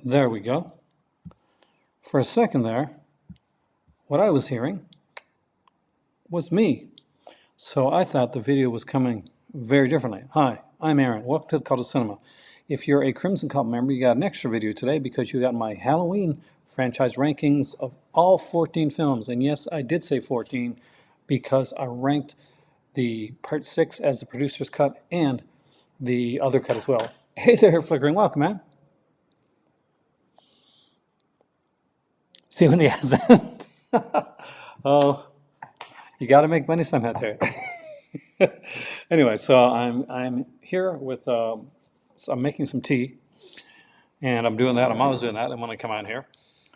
There we go. For a second there, what I was hearing was me. So I thought the video was coming very differently. Hi, I'm Aaron. Welcome to the Cult of Cinema. If you're a Crimson Cult member, you got an extra video today because you got my Halloween franchise rankings of all 14 films. And yes, I did say 14 because I ranked the part 6 as the producer's cut and the other cut as well. Hey there, Flickering. Welcome, man. See when the accent. Oh, you got to make money somehow, Terry. Anyway, so I'm here with so I'm making some tea, and I'm doing that. I'm always doing that. And when I come on here,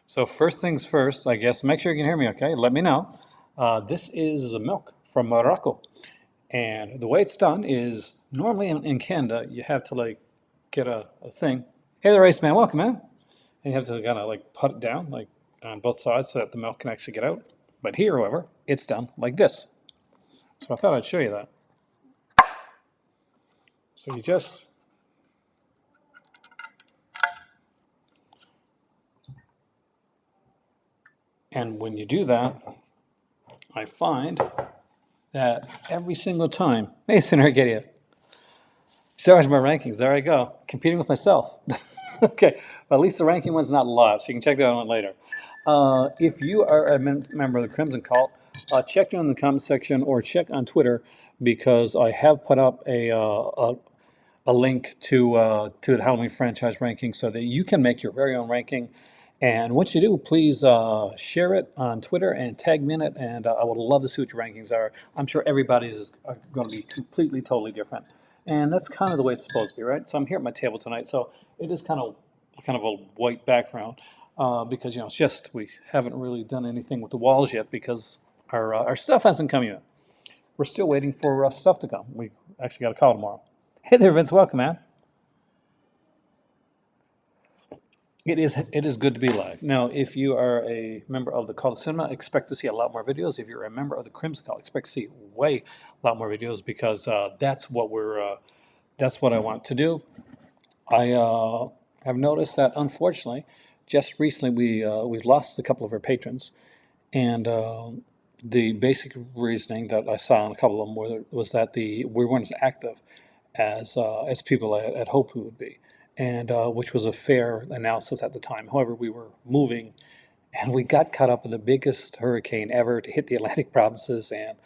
so first things first, I guess. Make sure you can hear me. Okay, let me know. This is milk from Morocco, and the way it's done is normally in Canada you have to like get a thing. Hey there, Race Man. Welcome, man. And you have to kind of like put it down like on both sides so that the milk can actually get out. But here, however, it's done like this. So I thought I'd show you that. So you just, and when you do that, I find that every single time, Mason Arcadia, stars my rankings. There I go, competing with myself. Okay, but at least the ranking one's not live, so you can check that out later. If you are a member of the Crimson Cult, check in the comment section or check on Twitter because I have put up a link to the Halloween franchise ranking so that you can make your very own ranking. And once you do, please share it on Twitter and tag me in it. And I would love to see what your rankings are. I'm sure everybody's is going to be completely, totally different. And that's kind of the way it's supposed to be, right? So I'm here at my table tonight. So it is kind of a white background because it's just we haven't really done anything with the walls yet because our stuff hasn't come yet. We're still waiting for stuff to come. We actually got a call tomorrow. Hey there, Vince. Welcome, man. It is good to be live. Now, if you are a member of the Cult of Cinema, expect to see a lot more videos. If you're a member of the Crimson Cult, expect to see way a lot more videos because that's what I want to do. I have noticed that unfortunately, just recently we've lost a couple of our patrons, and the basic reasoning that I saw in a couple of them was that we weren't as active as people had hoped we would be, and which was a fair analysis at the time. However, we were moving, and we got caught up in the biggest hurricane ever to hit the Atlantic provinces, and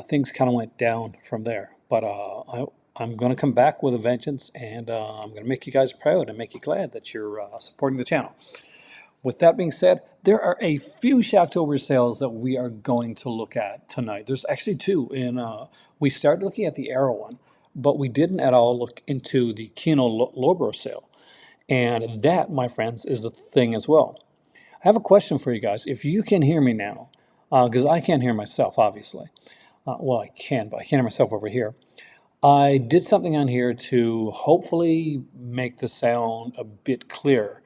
things kind of went down from there. But I'm going to come back with a vengeance, and I'm going to make you guys proud and make you glad that you're supporting the channel. With that being said, there are a few Shocktober sales that we are going to look at tonight. There's actually two. We started looking at the Arrow one, but we didn't at all look into the Kino Lorber sale. And that, my friends, is a thing as well. I have a question for you guys. If you can hear me now, because I can't hear myself, obviously. Well, I can, but I can't hear myself over here. I did something on here to hopefully make the sound a bit clearer.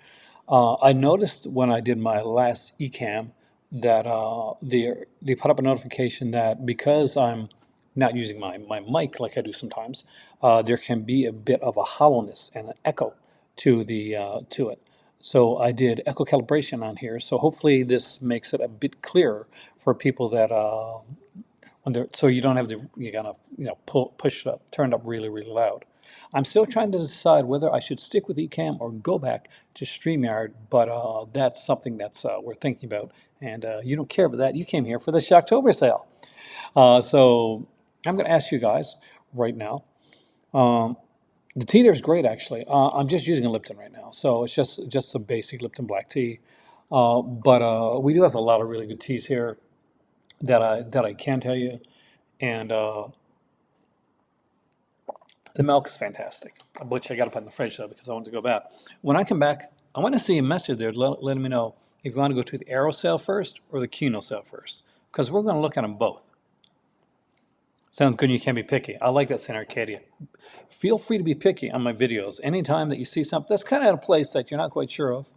I noticed when I did my last eCam that they put up a notification that because I'm not using my mic like I do sometimes, there can be a bit of a hollowness and an echo to it. So I did echo calibration on here. So hopefully this makes it a bit clearer for people that so you don't have to you gotta push it up, turn it up really really loud. I'm still trying to decide whether I should stick with Ecamm or go back to StreamYard, but that's something that's we're thinking about. And you don't care about that. You came here for the Shocktober sale. So I'm going to ask you guys right now. The tea there is great, actually. I'm just using a Lipton right now, so it's just a basic Lipton black tea. But we do have a lot of really good teas here that I can tell you, and the milk is fantastic, which I got to put in the fridge though because I want to go back. When I come back, I want to see a message there letting me know if you want to go to the Arrow sale first or the Kino sale first, because we're going to look at them both. Sounds good. You can't be picky. I like that, Saint Arcadia. Feel free to be picky on my videos. Anytime that you see something that's kind of at a place that you're not quite sure of,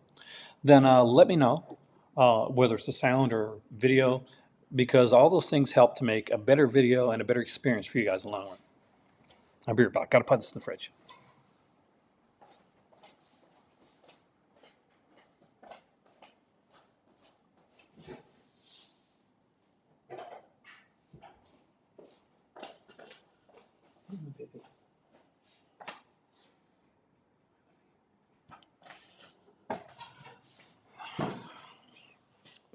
then let me know, whether it's the sound or video, because all those things help to make a better video and a better experience for you guys in the long run. I'll be right back. Got to put this in the fridge.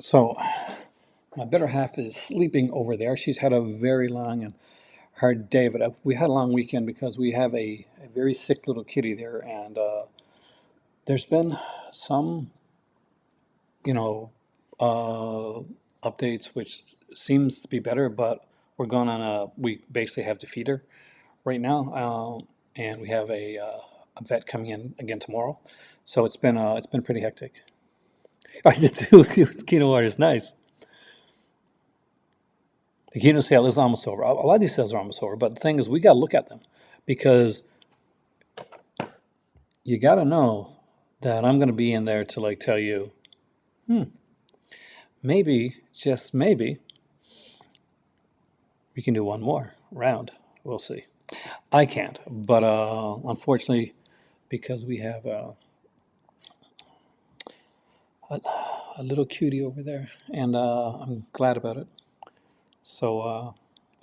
So my better half is sleeping over there. She's had a very long and hard day, but we had a long weekend because we have a very sick little kitty there, and there's been some, you know, uh, updates which seems to be better, but we basically have to feed her right now, and we have a vet coming in again tomorrow, so it's been pretty hectic. I did too. Kino Water is nice. The Kino sale is almost over. A lot of these sales are almost over, but the thing is, we got to look at them because you got to know that I'm going to be in there to like tell you, maybe, just maybe, we can do one more round. We'll see. I can't, but unfortunately, because we have a little cutie over there, and I'm glad about it. So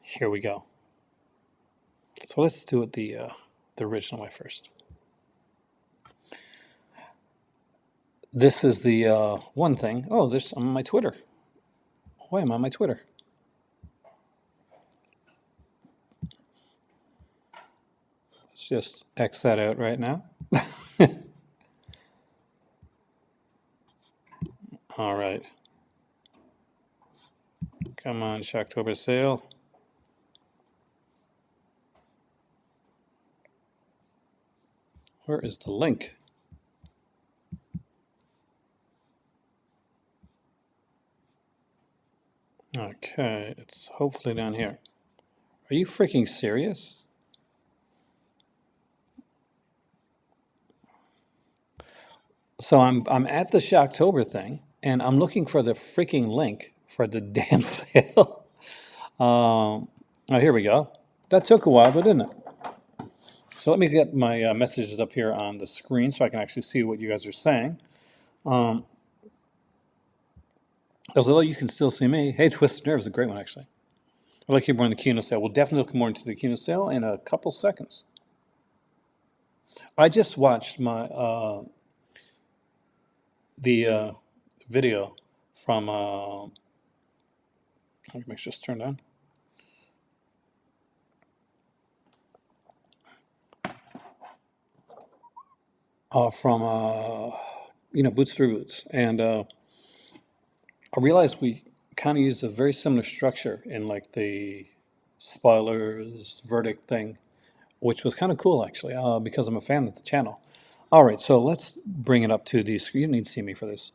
here we go. So let's do it the original way first. This is the one thing. Oh, this I'm on my Twitter. Why am I on my Twitter? Let's just X that out right now. All right. Come on, Shocktober sale. Where is the link? Okay, it's hopefully down here. Are you freaking serious? So I'm at the Shocktober thing, and I'm looking for the freaking link for the damn sale. Oh, here we go. That took a while, though, didn't it? So let me get my messages up here on the screen so I can actually see what you guys are saying. Because although you can still see me, hey, Twisted Nerve is a great one, actually. I'd like to hear more on the Kino sale. We'll definitely look more into the Kino sale in a couple seconds. I just watched the video from, let me make sure it's turned on. From Boots Through Boots, and I realized we kind of used a very similar structure in like the spoilers verdict thing, which was kind of cool actually, because I'm a fan of the channel. All right, so let's bring it up to the screen. You don't need to see me for this,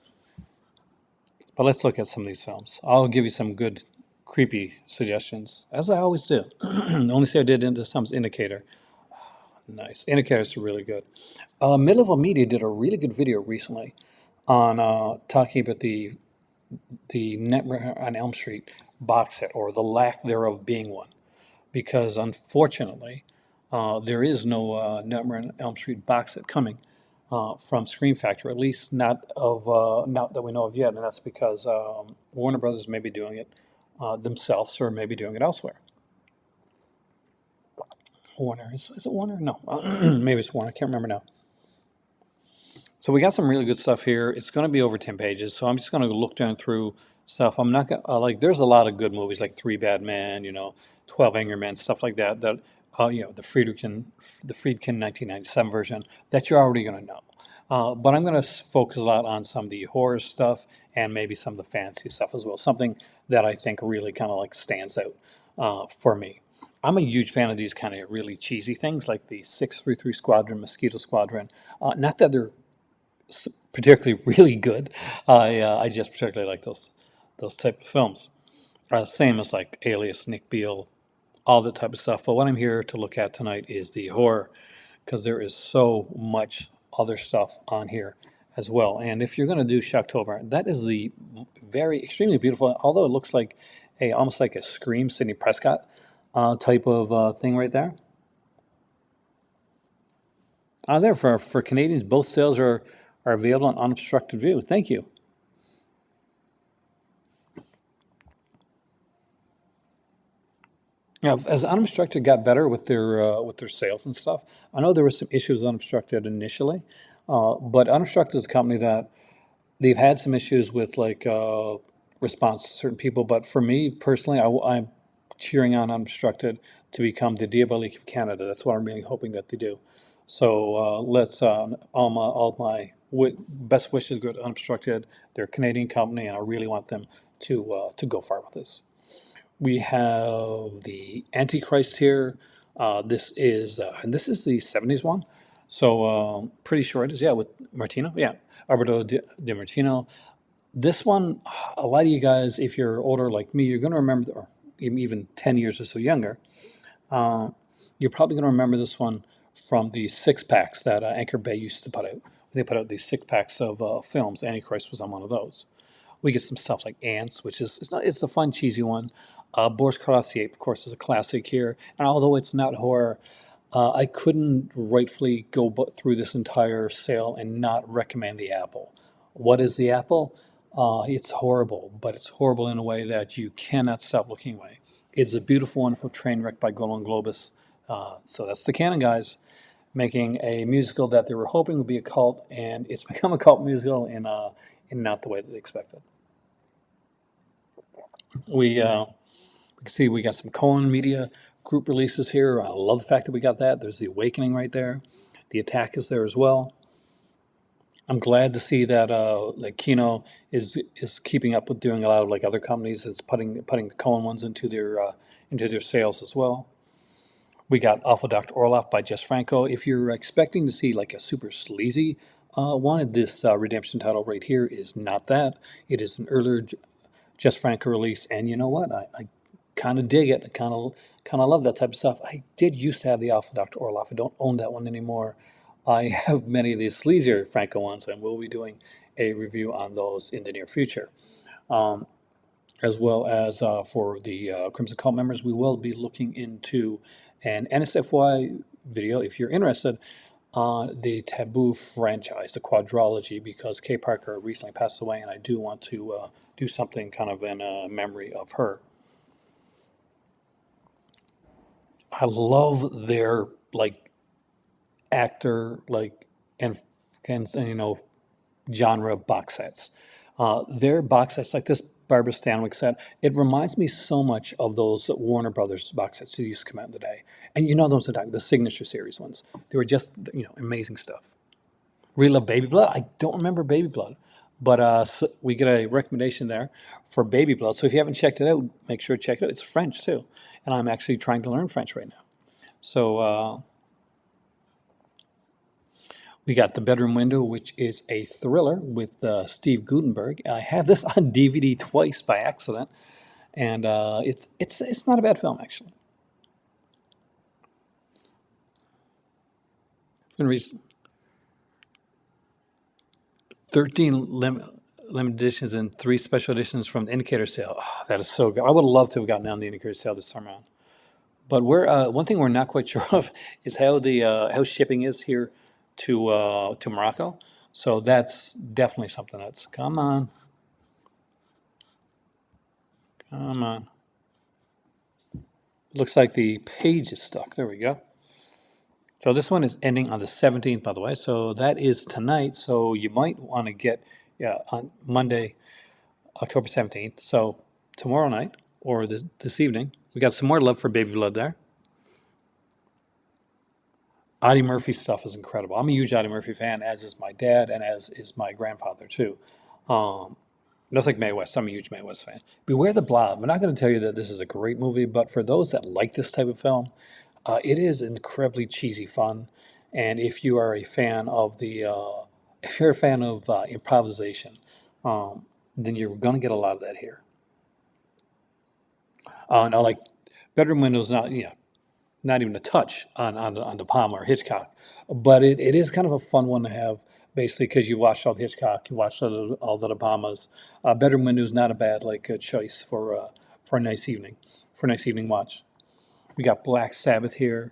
but let's look at some of these films. I'll give you some good creepy suggestions, as I always do. The only thing I did in this time is Indicator. Nice. Indicator's really good. Mid-Level Media did a really good video recently on talking about the Nightmare on Elm Street box set, or the lack thereof being one, because unfortunately, there is no Nightmare on Elm Street box set coming from Scream Factory, at least not that we know of yet, and that's because Warner Brothers may be doing it themselves, or maybe doing it elsewhere. Warner, is it Warner? No, maybe it's Warner. I can't remember now. So we got some really good stuff here. It's going to be over 10 pages, so I'm just going to look down through stuff. I'm not going to, there's a lot of good movies like Three Bad Men, 12 Angry Men, stuff like that, the Friedkin 1997 version that you're already going to know. But I'm going to focus a lot on some of the horror stuff and maybe some of the fantasy stuff as well, something that I think really kind of like stands out for me. I'm a huge fan of these kind of really cheesy things like the 633 Squadron, Mosquito Squadron. Not that they're particularly really good. I just particularly like those type of films. Same as like Alias, Nick Beale, all that type of stuff. But what I'm here to look at tonight is the horror, because there is so much other stuff on here as well. And if you're going to do Shocktober, that is the very extremely beautiful. Although it looks like almost like a Scream Sidney Prescott type of thing right there. There for Canadians, both sales are available on unobstructed view. Thank you. Yeah, as unobstructed got better with their sales and stuff, I know there were some issues with unobstructed initially, but unobstructed is a company that they've had some issues with like response to certain people. But for me personally, I'm cheering on Unobstructed to become the Diabolique of Canada. That's what I'm really hoping that they do. So let's all my best wishes go to Unobstructed. They're a Canadian company, and I really want them to go far with this. We have the Antichrist here. And this is the '70s one, so pretty sure it is. Yeah, with Martino. Yeah, Alberto Di Martino. This one, a lot of you guys, if you're older like me, you're going to remember, or even 10 years or so younger, you're probably going to remember this one from the six packs that Anchor Bay used to put out. They put out these six packs of films. Antichrist was on one of those. We get some stuff like Ants, which is it's a fun, cheesy one. Boris Karloff's The Ape, of course, is a classic here. And although it's not horror, I couldn't rightfully go through this entire sale and not recommend The Apple. What is The Apple? It's horrible, but it's horrible in a way that you cannot stop looking away. It's a beautiful, wonderful train wreck by Golan Globus. So that's the canon, guys, making a musical that they were hoping would be a cult, and it's become a cult musical in not the way that they expected. We can see we got some Cohen Media group releases here. I love the fact that we got that. There's The Awakening right there. The Attack is there as well. I'm glad to see that like Kino is keeping up with doing a lot of like other companies. It's putting the Cohen ones into their sales as well. We got Alpha Dr. Orloff by Jess Franco. If you're expecting to see like a super sleazy one, this Redemption title right here is not that. It is an earlier Jess Franco release, and you know what? I kind of dig it. I kind of love that type of stuff. I did used to have the Alpha Dr. Orloff. I don't own that one anymore. I have many of these sleazier Franco ones, and we'll be doing a review on those in the near future. As well as for the Crimson Cult members, we will be looking into an NSFY video, if you're interested, on the Taboo franchise, the quadrology, because Kay Parker recently passed away, and I do want to do something kind of in memory of her. I love their like actor and you know genre box sets. Their box sets, like this Barbara Stanwyck set, it reminds me so much of those Warner Brothers box sets that used to come out in the day. And you know those are the Signature Series ones. They were just, amazing stuff. Really love Baby Blood. I don't remember Baby Blood, but so we get a recommendation there for Baby Blood. So if you haven't checked it out, make sure to check it out. It's French too, and I'm actually trying to learn French right now. So we got The Bedroom Window, which is a thriller with Steve Guttenberg. I have this on DVD twice by accident, and it's not a bad film actually. Been re- 13 limited editions and 3 special editions from the Indicator sale. Oh, that is so good. I would love to have gotten on the Indicator sale this time around. But one thing we're not quite sure of is how the how shipping is here to Morocco. So that's definitely something that's come on. Looks like the page is stuck. There we go. So this one is ending on the 17th, by the way. So that is tonight. So you might want to get on Monday, October 17th. So tomorrow night or this evening, we got some more love for Baby Blood there. Audie Murphy stuff is incredible. I'm a huge Audie Murphy fan, as is my dad, and as is my grandfather too. Just like Mae West, I'm a huge Mae West fan. Beware the Blob. I'm not going to tell you that this is a great movie, but for those that like this type of film, it is incredibly cheesy fun. And if you are a fan of if you're a fan of improvisation, then you're going to get a lot of that here. Now, like Bedroom Windows, not even a touch on De Palma or Hitchcock, but it is kind of a fun one to have. Basically, because you've watched all the Hitchcock, you watched all the De Palmas. Bedroom Window is not a bad choice for a nice evening, watch. We got Black Sabbath here.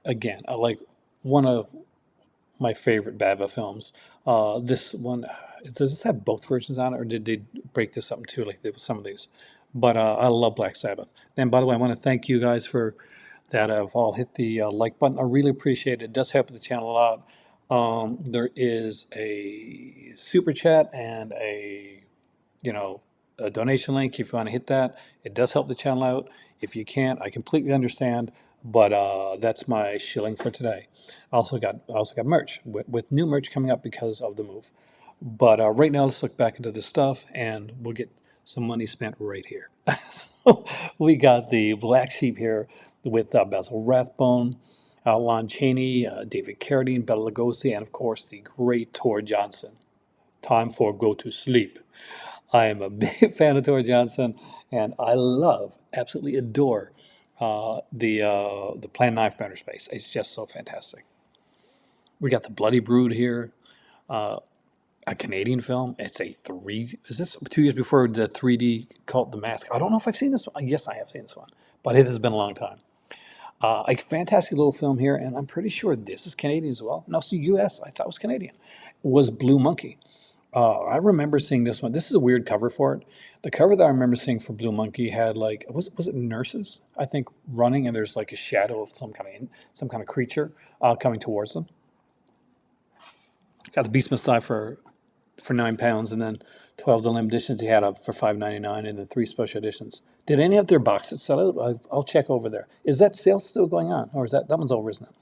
Again, I like one of my favorite Bava films. This one, does this have both versions on it, or did they break this up in two like they with some of these? But I love Black Sabbath. And by the way, I want to thank you guys for that have all hit the like button. I really appreciate it. It does help the channel a lot. There is a super chat and a, a donation link if you want to hit that. It does help the channel out. If you can't, I completely understand. But that's my shilling for today. I also got merch with new merch coming up because of the move. But right now, let's look back into this stuff, and we'll get some money spent right here. So we got the Black Sheep here with Basil Rathbone, Lon Chaney, David Carradine, Bela Lugosi, and of course the great Tor Johnson. Time for go to sleep. I am a big fan of Tor Johnson, and I love, absolutely adore the Plan 9 from Outer Space. It's just so fantastic. We got the Bloody Brood here, a Canadian film. It's a three. Is this 2 years before the 3D called The Mask? I don't know if I've seen this one. Yes, I have seen this one, but it has been a long time. A fantastic little film here, and I'm pretty sure this is Canadian as well. No, it's U.S. I thought it was Canadian. Was Blue Monkey. I remember seeing this one. This is a weird cover for it. The cover that I remember seeing for Blue Monkey had like was it nurses? I think running, and there's like a shadow of some kind of creature coming towards them. Got the Beast Messiah for £9, and then 12 the limited editions he had up for $5.99, and then 3 special editions. Did any of their boxes sell out? I'll check over there. Is that sale still going on, or is that one's over, isn't it?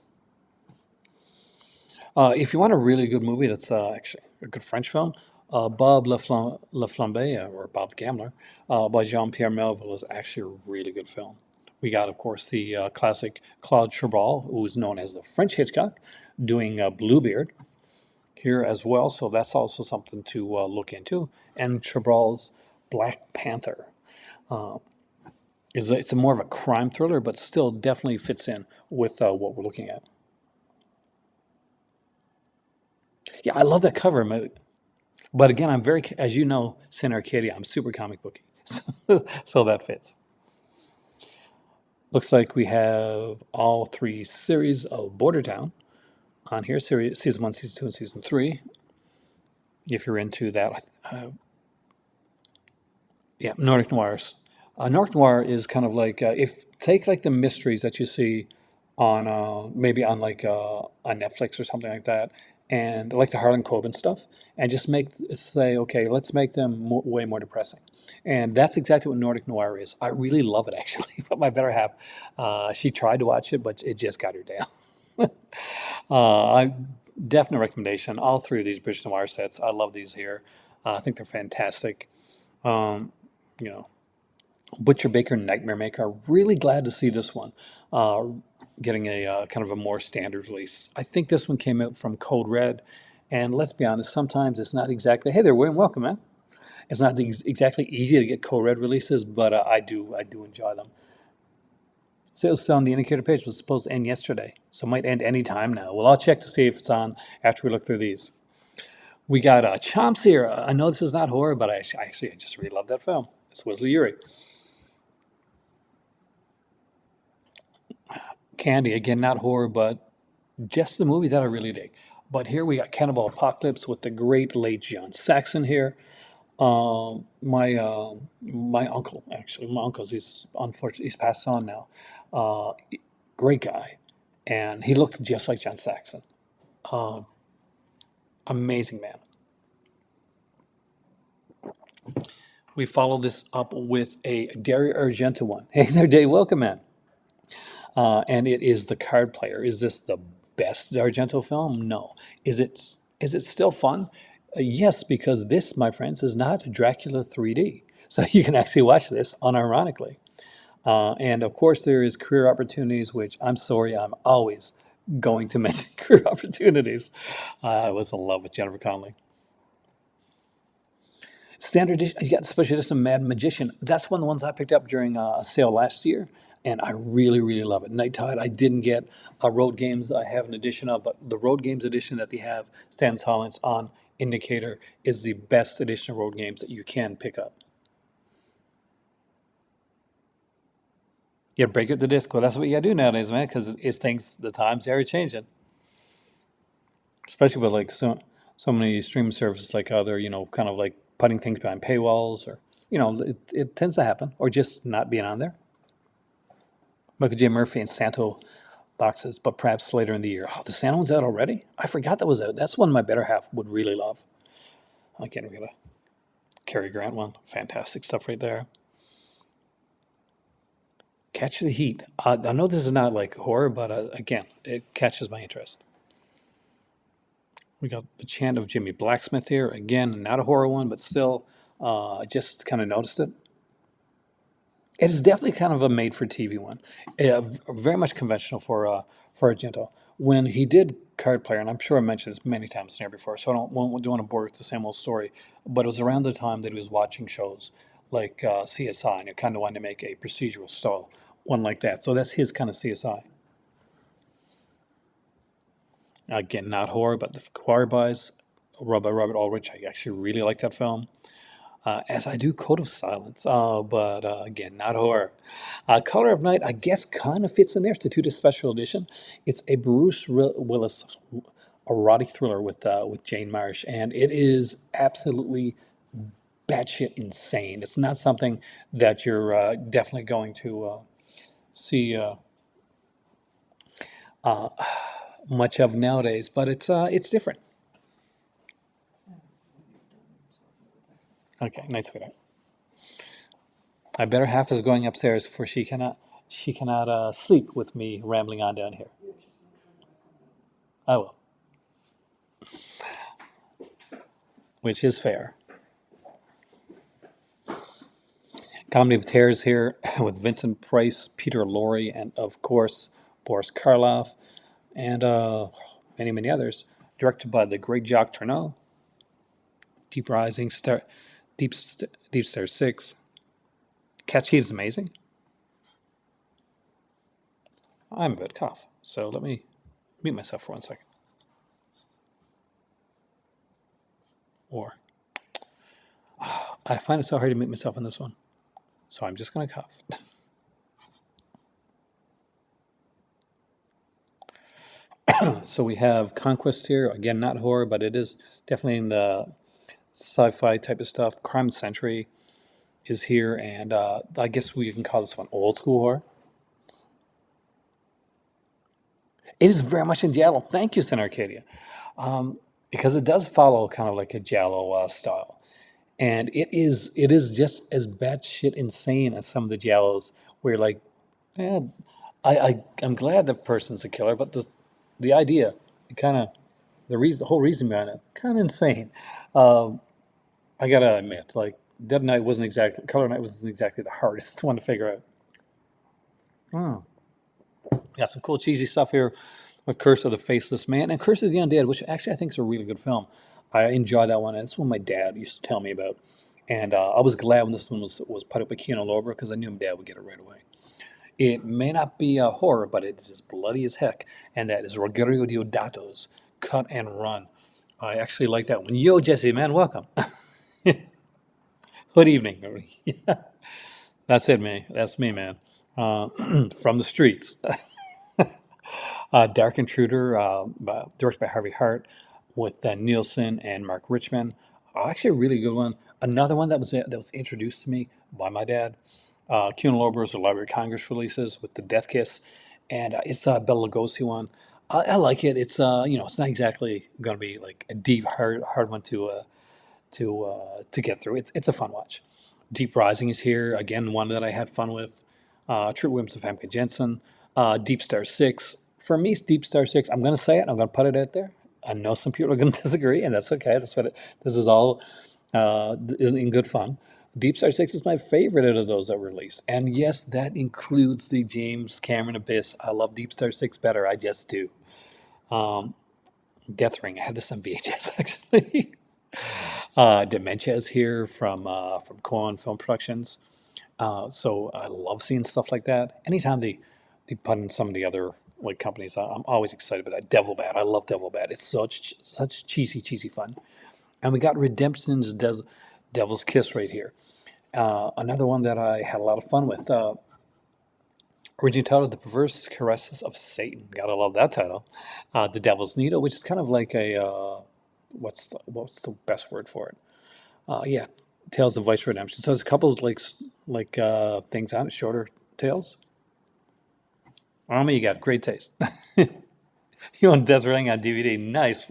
If you want a really good movie, that's actually a good French film. Bob Le Flambe, or Bob the Gambler, by Jean-Pierre Melville is actually a really good film. We got, of course, the classic Claude Chabrol, who is known as the French Hitchcock, doing Bluebeard here as well. So that's also something to look into. And Chabrol's Black Panther it's a more of a crime thriller, but still definitely fits in with what we're looking at. Yeah, I love that cover. But again, I'm very, as you know, Sin Arcadia, I'm super comic booky. So that fits. Looks like we have all 3 series of Border Town on here, season 1, season 2, and season 3. If you're into that. Yeah, Nordic Noirs. Nordic Noir is kind of like, if take like the mysteries that you see on maybe on like on Netflix or something like that, and like the Harlan Coben stuff, and just say, okay, let's make them way more depressing, and that's exactly what Nordic Noir is. I really love it actually, but my better half, she tried to watch it, but it just got her down. I definite recommendation. All 3 of these British Noir sets, I love these here. I think they're fantastic. Um, you know, Butcher Baker Nightmare Maker. Really glad to see this one getting a kind of a more standard release. I think this one came out from Code Red, and let's be honest, sometimes it's not exactly. Hey there, William, welcome, man. It's not exactly easy to get Code Red releases, but I do enjoy them. Sales still on the indicator page was supposed to end yesterday, so it might end any time now. Well, I'll check to see if it's on after we look through these. We got Chomps here. I know this is not horror, but I just really love that film. It's Wesley Urey. Candy, again, not horror, but just the movie that I really dig. But here we got Cannibal Apocalypse with the great late John Saxon here. My uncle, actually, my uncle's, he's unfortunately, he's passed on now. Uh, Great guy. And he looked just like John Saxon. Amazing man. We follow this up with a Dario Argento one. Hey there, Dave, welcome, man. And it is The Card Player. Is this the best Argento film? No. Is it still fun? Yes, because this, my friends, is not Dracula 3D. So you can actually watch this unironically. And of course, there is career opportunities, which I'm sorry, I'm always going to mention career opportunities. I was in love with Jennifer Connelly. Standard edition, you got special edition Mad Magician. That's one of the ones I picked up during a sale last year, and I really, really love it. Night Tide, I didn't get Road Games. I have an edition of, but the Road Games edition that they have, Stan Silence on Indicator, is the best edition of Road Games that you can pick up. Yeah, break up the disc. Well, that's what you gotta do nowadays, man, because the times are changing. Especially with like so many streaming services like other, kind of like putting things behind paywalls, or it tends to happen, or just not being on there. Michael J. Murphy and Santo boxes, but perhaps later in the year. Oh, the Santa one's out already? I forgot that was out. That's one my better half would really love. Again, we're gonna Cary Grant one, fantastic stuff right there. Catch the Heat. I know this is not like horror, but again, it catches my interest. We got the Chant of Jimmy Blacksmith here. Again, not a horror one, but still, I just kind of noticed it. It is definitely kind of a made-for-TV one. Very much conventional for Argento. When he did Card Player, and I'm sure I mentioned this many times here before, so I don't want to bore with the same old story. But it was around the time that he was watching shows like CSI, and he kind of wanted to make a procedural style one like that. So that's his kind of CSI. Again, not horror, but The Quarterbuys, Robert Ulrich. I actually really like that film. As I do Code of Silence, but again, not horror. Color of Night, I guess, kind of fits in there. It's the Tutus Special Edition. It's a Willis erotic thriller with Jane Marsh, and it is absolutely batshit insane. It's not something that you're definitely going to see much of nowadays, but it's different. Okay, nice sweetheart. My better half is going upstairs, for she cannot sleep with me rambling on down here. I will, which is fair. Comedy of Terrors here with Vincent Price, Peter Lorre, and of course Boris Karloff, and many many others. Directed by the great Jacques Tourneur. Deep Rising, Deep Star Six. Catch Heat is amazing. I'm a bit cough, so let me mute myself for 1 second. Or I find it so hard to mute myself on this one, so I'm just gonna cough. So we have Conquest here again, not horror, but it is definitely in the sci-fi type of stuff. Crime Century is here, and I guess we can call this one old school horror. It is very much in Giallo. Thank you, Sen Arcadia, because it does follow kind of like a Giallo style, and it is just as batshit insane as some of the Giallos, where you're like, eh, I'm glad the person's a killer, but the idea, kind of the whole reason behind it, kind of insane. Um, I gotta admit, like Dead Knight wasn't exactly Color Night wasn't exactly the hardest one to figure out. Hmm. Got some cool cheesy stuff here with Curse of the Faceless Man and Curse of the Undead, which actually I think is a really good film. I enjoy that one, and it's one my dad used to tell me about. And I was glad when this one was put up by Keanu Lorber because I knew my dad would get it right away. It may not be a horror, but it's as bloody as heck, and that is Rogerio Deodato's Cut and Run. I actually like that one. Yo, Jesse, man, welcome. Good evening. That's it, me. That's me, man. From the streets. Dark Intruder, directed by Harvey Hart, with Nielsen and Mark Richman. Actually, a really good one. Another one that was introduced to me by my dad. Keanu Lorber's The Library of Congress releases with the Death Kiss, and it's a Bela Lugosi one. I like it. It's it's not exactly going to be like a deep, hard one to get through. It's a fun watch. Deep Rising is here again, one that I had fun with. True Williams and Famke Jensen. Deep Star Six. For me, Deep Star Six. I'm going to say it. I'm going to put it out there. I know some people are going to disagree, and that's okay. This is all in good fun. Deep Star Six is my favorite out of those that were released, and yes, that includes the James Cameron Abyss. I love Deep Star Six better. I just do. Death Ring. I had this on VHS actually. Dementia is here from Cohen Film Productions. So I love seeing stuff like that. Anytime they put in some of the other like companies, I'm always excited about that. Devil Bat. I love Devil Bat. It's such cheesy fun. And we got Redemption's Devil's Kiss right here. Another one that I had a lot of fun with. Originally titled The Perverse Caresses of Satan. Gotta love that title. The Devil's Needle, which is kind of like a what's the best word for it? Yeah, Tales of Vice Redemption. So there's a couple of things on it, shorter tales. You got great taste. You own Death Ring on DVD, nice.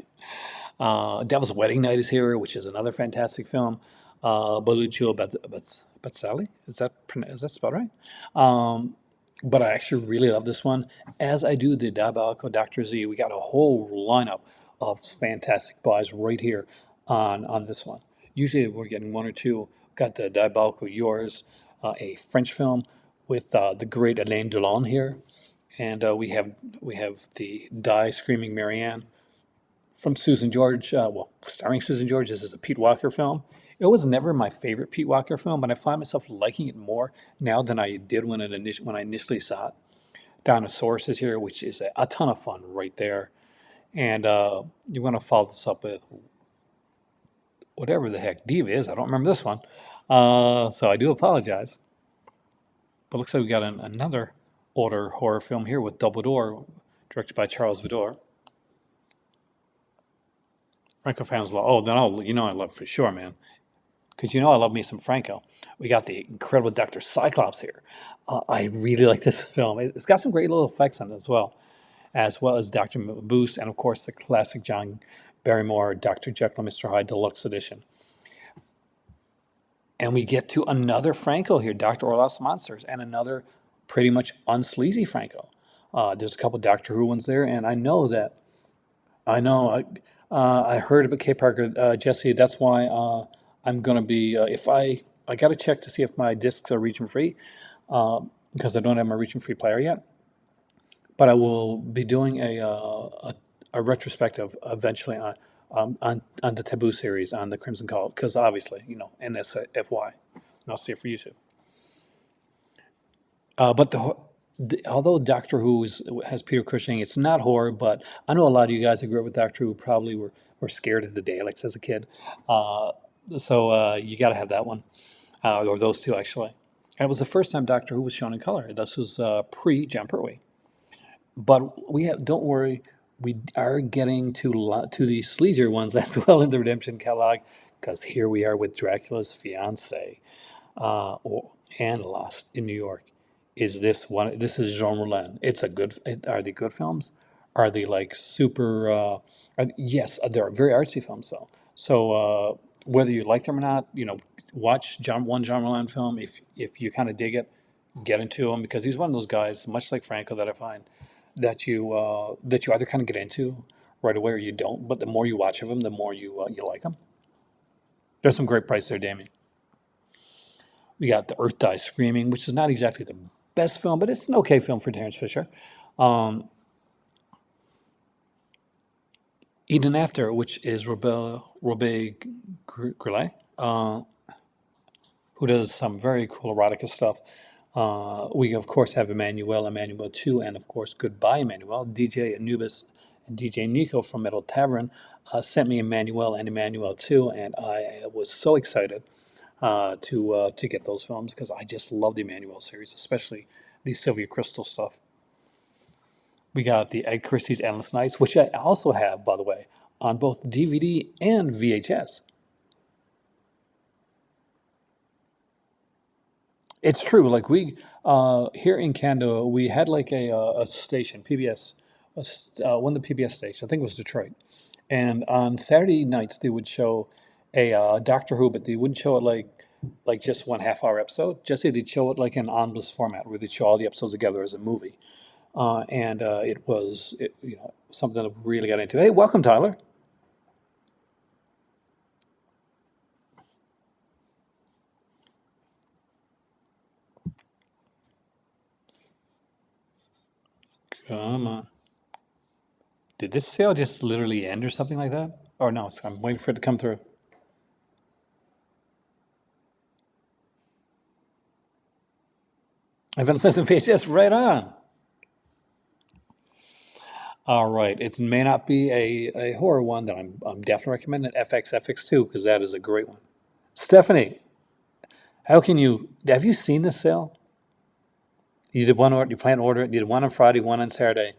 Devil's Wedding Night is here, which is another fantastic film. Belluccio Bazzali. Is that spelled right? Um, but I actually really love this one, as I do the Diabolical Dr. Z. We got a whole lineup of fantastic buys right here on this one. Usually we're getting one or two. Got the Diabolical Yours, a French film with the great Alain Delon here, and we have the Die Screaming Marianne from Susan George. Well, starring Susan George. This is a Pete Walker film. It was never my favorite Pete Walker film, but I find myself liking it more now than I did when I initially saw it. Dinosaurs is here, which is a ton of fun right there. And you want to follow this up with whatever the heck Diva is. I don't remember this one. So I do apologize. But looks like we got another older horror film here with Double Door, directed by Charles Vidor. Franco fans love. Oh, no, you know I love for sure, man. Because you know I love me some Franco. We got the incredible Dr. Cyclops here. I really like this film. It's got some great little effects on it as well as Dr. Boost, and of course the classic John Barrymore Dr. Jekyll and Mr. Hyde Deluxe Edition. And we get to another Franco here, Dr. Orloff's Monsters, and another pretty much unsleazy Franco. There's a couple Doctor Who ones there, and I know I heard about K Parker, Jesse. That's why I'm gonna be if I got to check to see if my discs are region free because I don't have my region free player yet. But I will be doing a retrospective eventually on the Taboo series on the Crimson Cult because obviously NSFY. And I'll see it for YouTube. But although Doctor Who has Peter Cushing, it's not horror. But I know a lot of you guys that grew up with Doctor Who probably were scared of the Daleks as a kid. Uh, so you got to have that one, or those two actually. And it was the first time Doctor Who was shown in color. This was pre John Pertwee. But don't worry, we are getting to the sleazier ones as well in the Redemption catalog, because here we are with Dracula's fiance, or and Lost in New York. Is this one? This is Jean Rollin. It's a good. Are they good films? Are they like super? Yes, they're very artsy films though. So whether you like them or not, watch John Rollin film. If you kind of dig it, get into him because he's one of those guys, much like Franco, that I find that you either kind of get into right away or you don't. But the more you watch of him, the more you like him. There's some great price there, Damien. We got The Earth Dies Screaming, which is not exactly the best film, but it's an okay film for Terrence Fisher. Um, Eden After, which is Robert Grillet, who does some very cool erotica stuff. We, of course, have Emmanuel 2, and, of course, Goodbye, Emmanuel. DJ Anubis and DJ Nico from Metal Tavern sent me Emmanuel and Emmanuel 2, and I was so excited to get those films because I just love the Emmanuel series, especially the Sylvia Crystal stuff. We got the Ed Christie's Endless Nights, which I also have, by the way, on both DVD and VHS. It's true. Like we here in Canada, we had like a station, PBS, one of the PBS stations. I think it was Detroit. And on Saturday nights, they would show a Doctor Who, but they wouldn't show it like just one half-hour episode. Just say they'd show it like in omnibus format, where they'd show all the episodes together as a movie. And it was something that I really got into. Hey, welcome, Tyler. Come on. Did this sale just literally end or something like that? Or no, I'm waiting for it to come through. I've been listening to VHS right on. All right. It may not be a horror one that I'm definitely recommending FX2 because that is a great one. Stephanie, have you seen this sale? You did one order, you plan to order it, you did one on Friday, one on Saturday.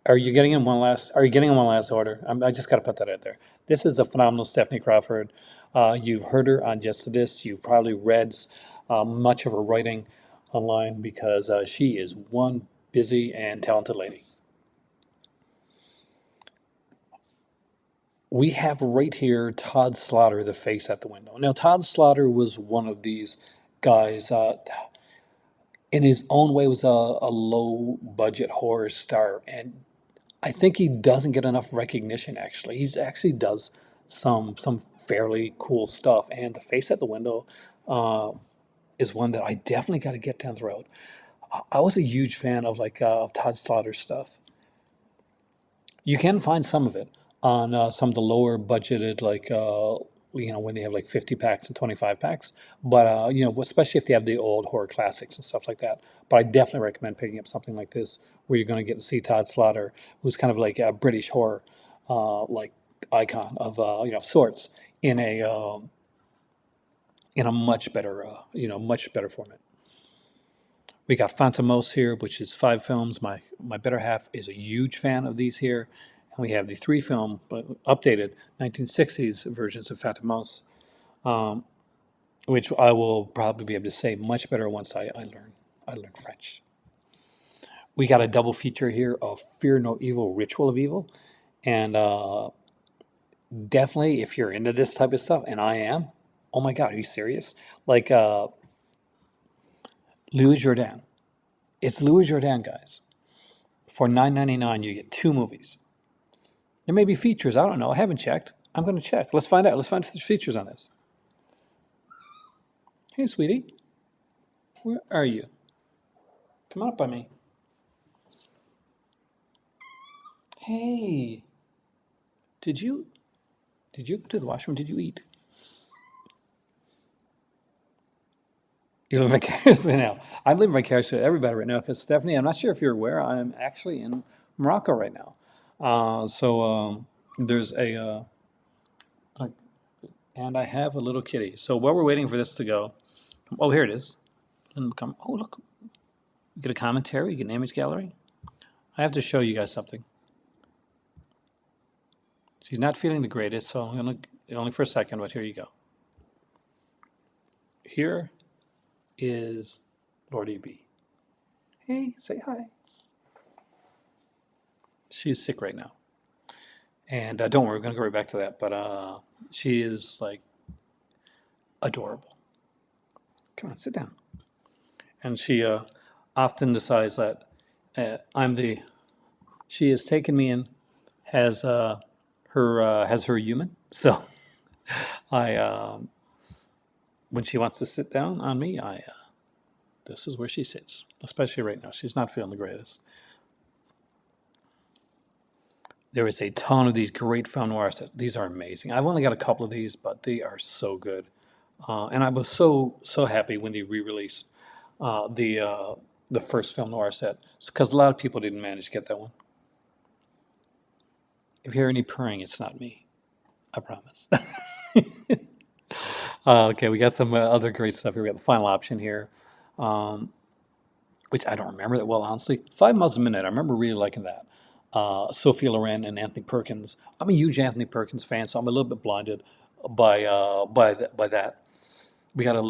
Are you getting in one last order? I just got to put that out there. This is a phenomenal Stephanie Crawford. You've heard her on Just This. You've probably read much of her writing online because she is one busy and talented lady. we have right here Todd Slaughter, The Face at the Window. Now, Todd Slaughter was one of these guys, in his own way, was a low budget horror star. And I think he doesn't get enough recognition, actually. He's actually does some fairly cool stuff. And The Face at the Window is one that I definitely got to get down the road. I was a huge fan of of Todd Slaughter's stuff. You can find some of it on some of the lower budgeted, when they have like 50 packs and 25 packs. But, especially if they have the old horror classics and stuff like that. But I definitely recommend picking up something like this where you're going to get to see Todd Slaughter, who's kind of like a British horror like icon of, sorts in a much better format. We got Phantomos here, which is 5 films. My better half is a huge fan of these here. And we have the 3 film, but updated 1960s versions of Phantomos, which I will probably be able to say much better once I learn French. We got a double feature here of Fear No Evil, Ritual of Evil. And definitely, if you're into this type of stuff, and I am, oh my God, are you serious? Like Louis Jourdan. It's Louis Jourdan, guys. For $9.99, you get 2 movies. There may be features. I don't know. I haven't checked. I'm going to check. Let's find out. Let's find if there's features on this. Hey, sweetie. Where are you? Come on up by me. Hey. Did you go to the washroom? Did you eat? You live vicariously now. I'm living vicariously with everybody right now because Stephanie, I'm not sure if you're aware, I'm actually in Morocco right now. There's and I have a little kitty. So while we're waiting for this to go, oh, here it is. And come, oh, look. You get a commentary, you get an image gallery. I have to show you guys something. She's not feeling the greatest, so I'm going to, only for a second, but here you go. Here is Lordy B. Hey, say hi. She's sick right now. And don't worry, we're going to go right back to that. But she is like adorable. Come on, sit down. And she often decides that she has taken me in, has her human. So when she wants to sit down on me, this is where she sits. Especially right now, she's not feeling the greatest. There is a ton of these great film noirs. These are amazing. I've only got a couple of these, but they are so good. And I was so happy when they re-released the first film noir set, because a lot of people didn't manage to get that one. If you hear any purring, it's not me. I promise. Okay, we got some other great stuff here. We got the final option here, which I don't remember that well, honestly. 5 Miles a Minute. I remember really liking that. Sophia Loren and Anthony Perkins. I'm a huge Anthony Perkins fan, so I'm a little bit blinded by that. We got a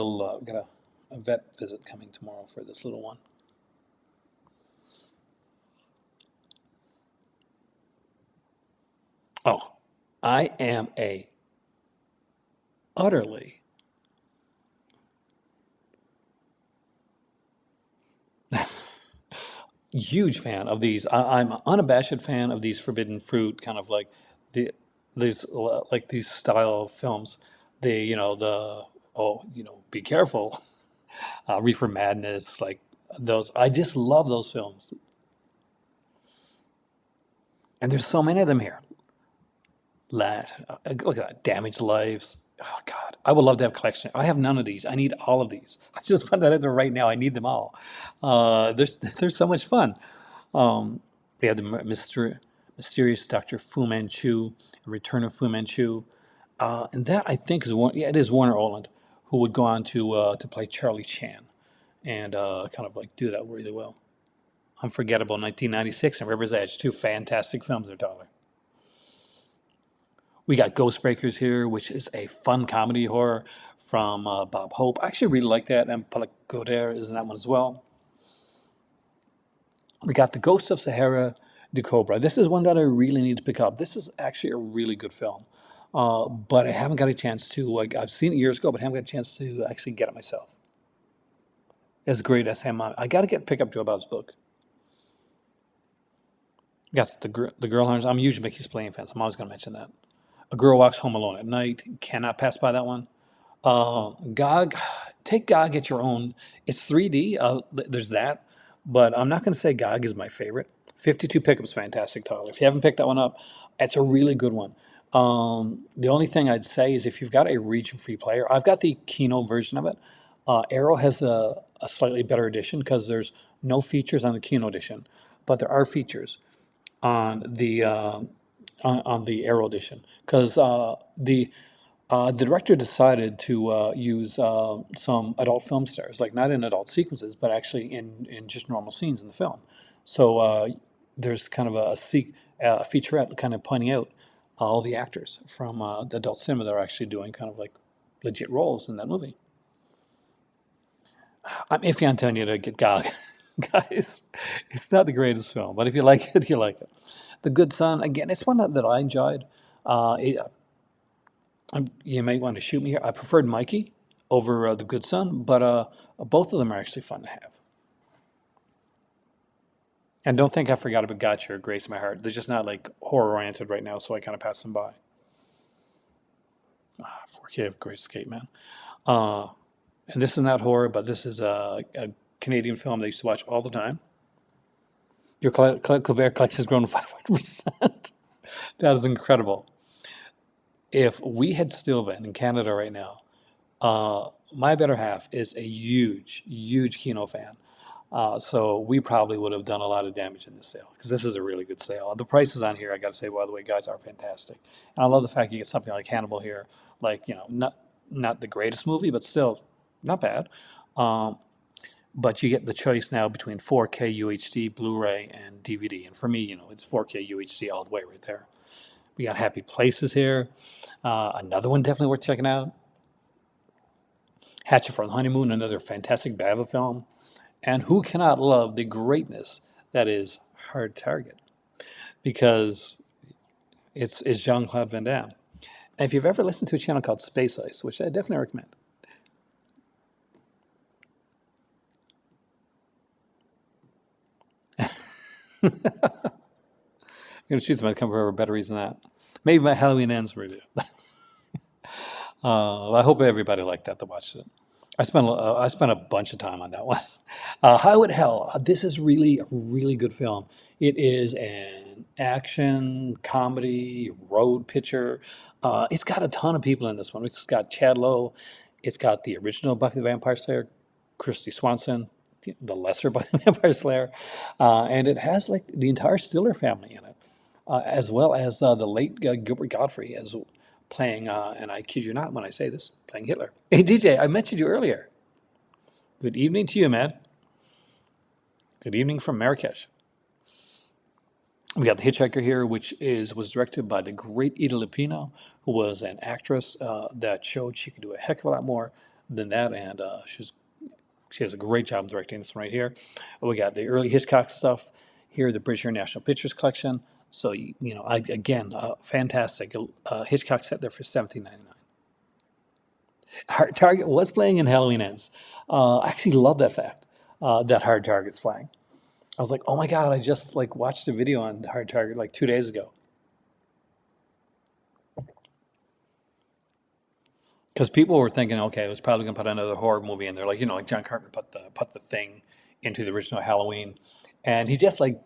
vet visit coming tomorrow for this little one. Oh, I am a utterly huge fan of these. I'm an unabashed fan of these forbidden fruit, kind of like these style of films. Be careful, Reefer Madness, like those. I just love those films, and there's so many of them here. Look at that, Damaged Lives. Oh God, I would love to have a collection. I have none of these. I need all of these. I just put that in there right now. I need them all. They're so much fun. We have the mysterious Dr. Fu Manchu, Return of Fu Manchu, and that I think is it is Warner Oland, who would go on to play Charlie Chan, and kind of like do that really well. Unforgettable 1996 and River's Edge, 2 fantastic films there, Tyler. We got Ghostbreakers here, which is a fun comedy horror from Bob Hope. I actually really like that, and Palak Goder is in that one as well. We got The Ghost of Sahara, the Cobra. This is one that I really need to pick up. This is actually a really good film. but I haven't got a chance to, like, I've seen it years ago, but haven't got a chance to actually get it myself. As great as him, I got to pick up Joe Bob's book. Yes, the girl hunters. I'm a huge Mickey's Playing fan, so I'm always going to mention that. A Girl Walks Home Alone at Night. Cannot pass by that one. GOG, take GOG at your own. It's 3D. There's that, but I'm not going to say GOG is my favorite. 52 Pickup's fantastic, Tyler. If you haven't picked that one up, it's a really good one. The only thing I'd say is if you've got a region-free player, I've got the Kino version of it. Arrow has a slightly better edition because there's no features on the Kino edition, but there are features on the Arrow edition because the director decided to use some adult film stars, like not in adult sequences, but actually in just normal scenes in the film. So there's kind of a featurette kind of pointing out all the actors from the adult cinema that are actually doing kind of like legit roles in that movie. I'm iffy on telling you to get GOG. Guys, it's not the greatest film, but if you like it, you like it. The Good Son, again, it's one that I enjoyed. It, you may want to shoot me here. I preferred Mikey over The Good Son, but both of them are actually fun to have. And don't think I forgot about Gotcha or Grace in My Heart. They're just not like horror oriented right now, so I kind of pass them by. 4K of Great Escape, man. Uh, and this is not horror, but this is a Canadian film that I used to watch all the time. Your Colbert collection has grown 500%. That is incredible. If we had still been in Canada right now, my better half is a huge, huge Kino fan. So we probably would have done a lot of damage in this sale because this is a really good sale. The prices on here, I got to say, by the way, guys, are fantastic. And I love the fact you get something like Hannibal here, like, not the greatest movie, but still not bad. Um, but you get the choice now between 4K UHD, Blu-ray, and DVD. And for me, it's 4K UHD all the way right there. We got Happy Places here. Another one definitely worth checking out. Hatchet for the Honeymoon, another fantastic Bava film. And who cannot love the greatness that is Hard Target? Because it's Jean-Claude Van Damme. And if you've ever listened to a channel called Space Ice, which I definitely recommend, I'm going to choose my come for a better reason than that. Maybe my Halloween Ends review. I hope everybody liked that watched it. I spent a bunch of time on that one. Highway to Hell. This is really a really good film. It is an action comedy road picture. It's got a ton of people in this one. It's got Chad Lowe. It's got the original Buffy the Vampire Slayer, Christy Swanson, the lesser Buffy the Vampire Slayer, and it has like the entire Stiller family in it, as well as the late Gilbert Godfrey as playing, and I kid you not when I say this, playing Hitler. Hey, DJ, I mentioned you earlier. Good evening to you, man. Good evening from Marrakesh. We got The Hitchhiker here, which was directed by the great Ida Lupino, who was an actress that showed she could do a heck of a lot more than that, and she has a great job directing this one right here. We got the early Hitchcock stuff here, the British International Pictures Collection. So, again, fantastic. Hitchcock set there for $17.99. Hard Target was playing in Halloween Ends. I actually love that fact that Hard Target's playing. I was like, oh my God, I just like watched a video on Hard Target like 2 days ago. Because people were thinking, okay, it was probably gonna put another horror movie in there, like like John Carpenter put the Thing into the original Halloween, and he just like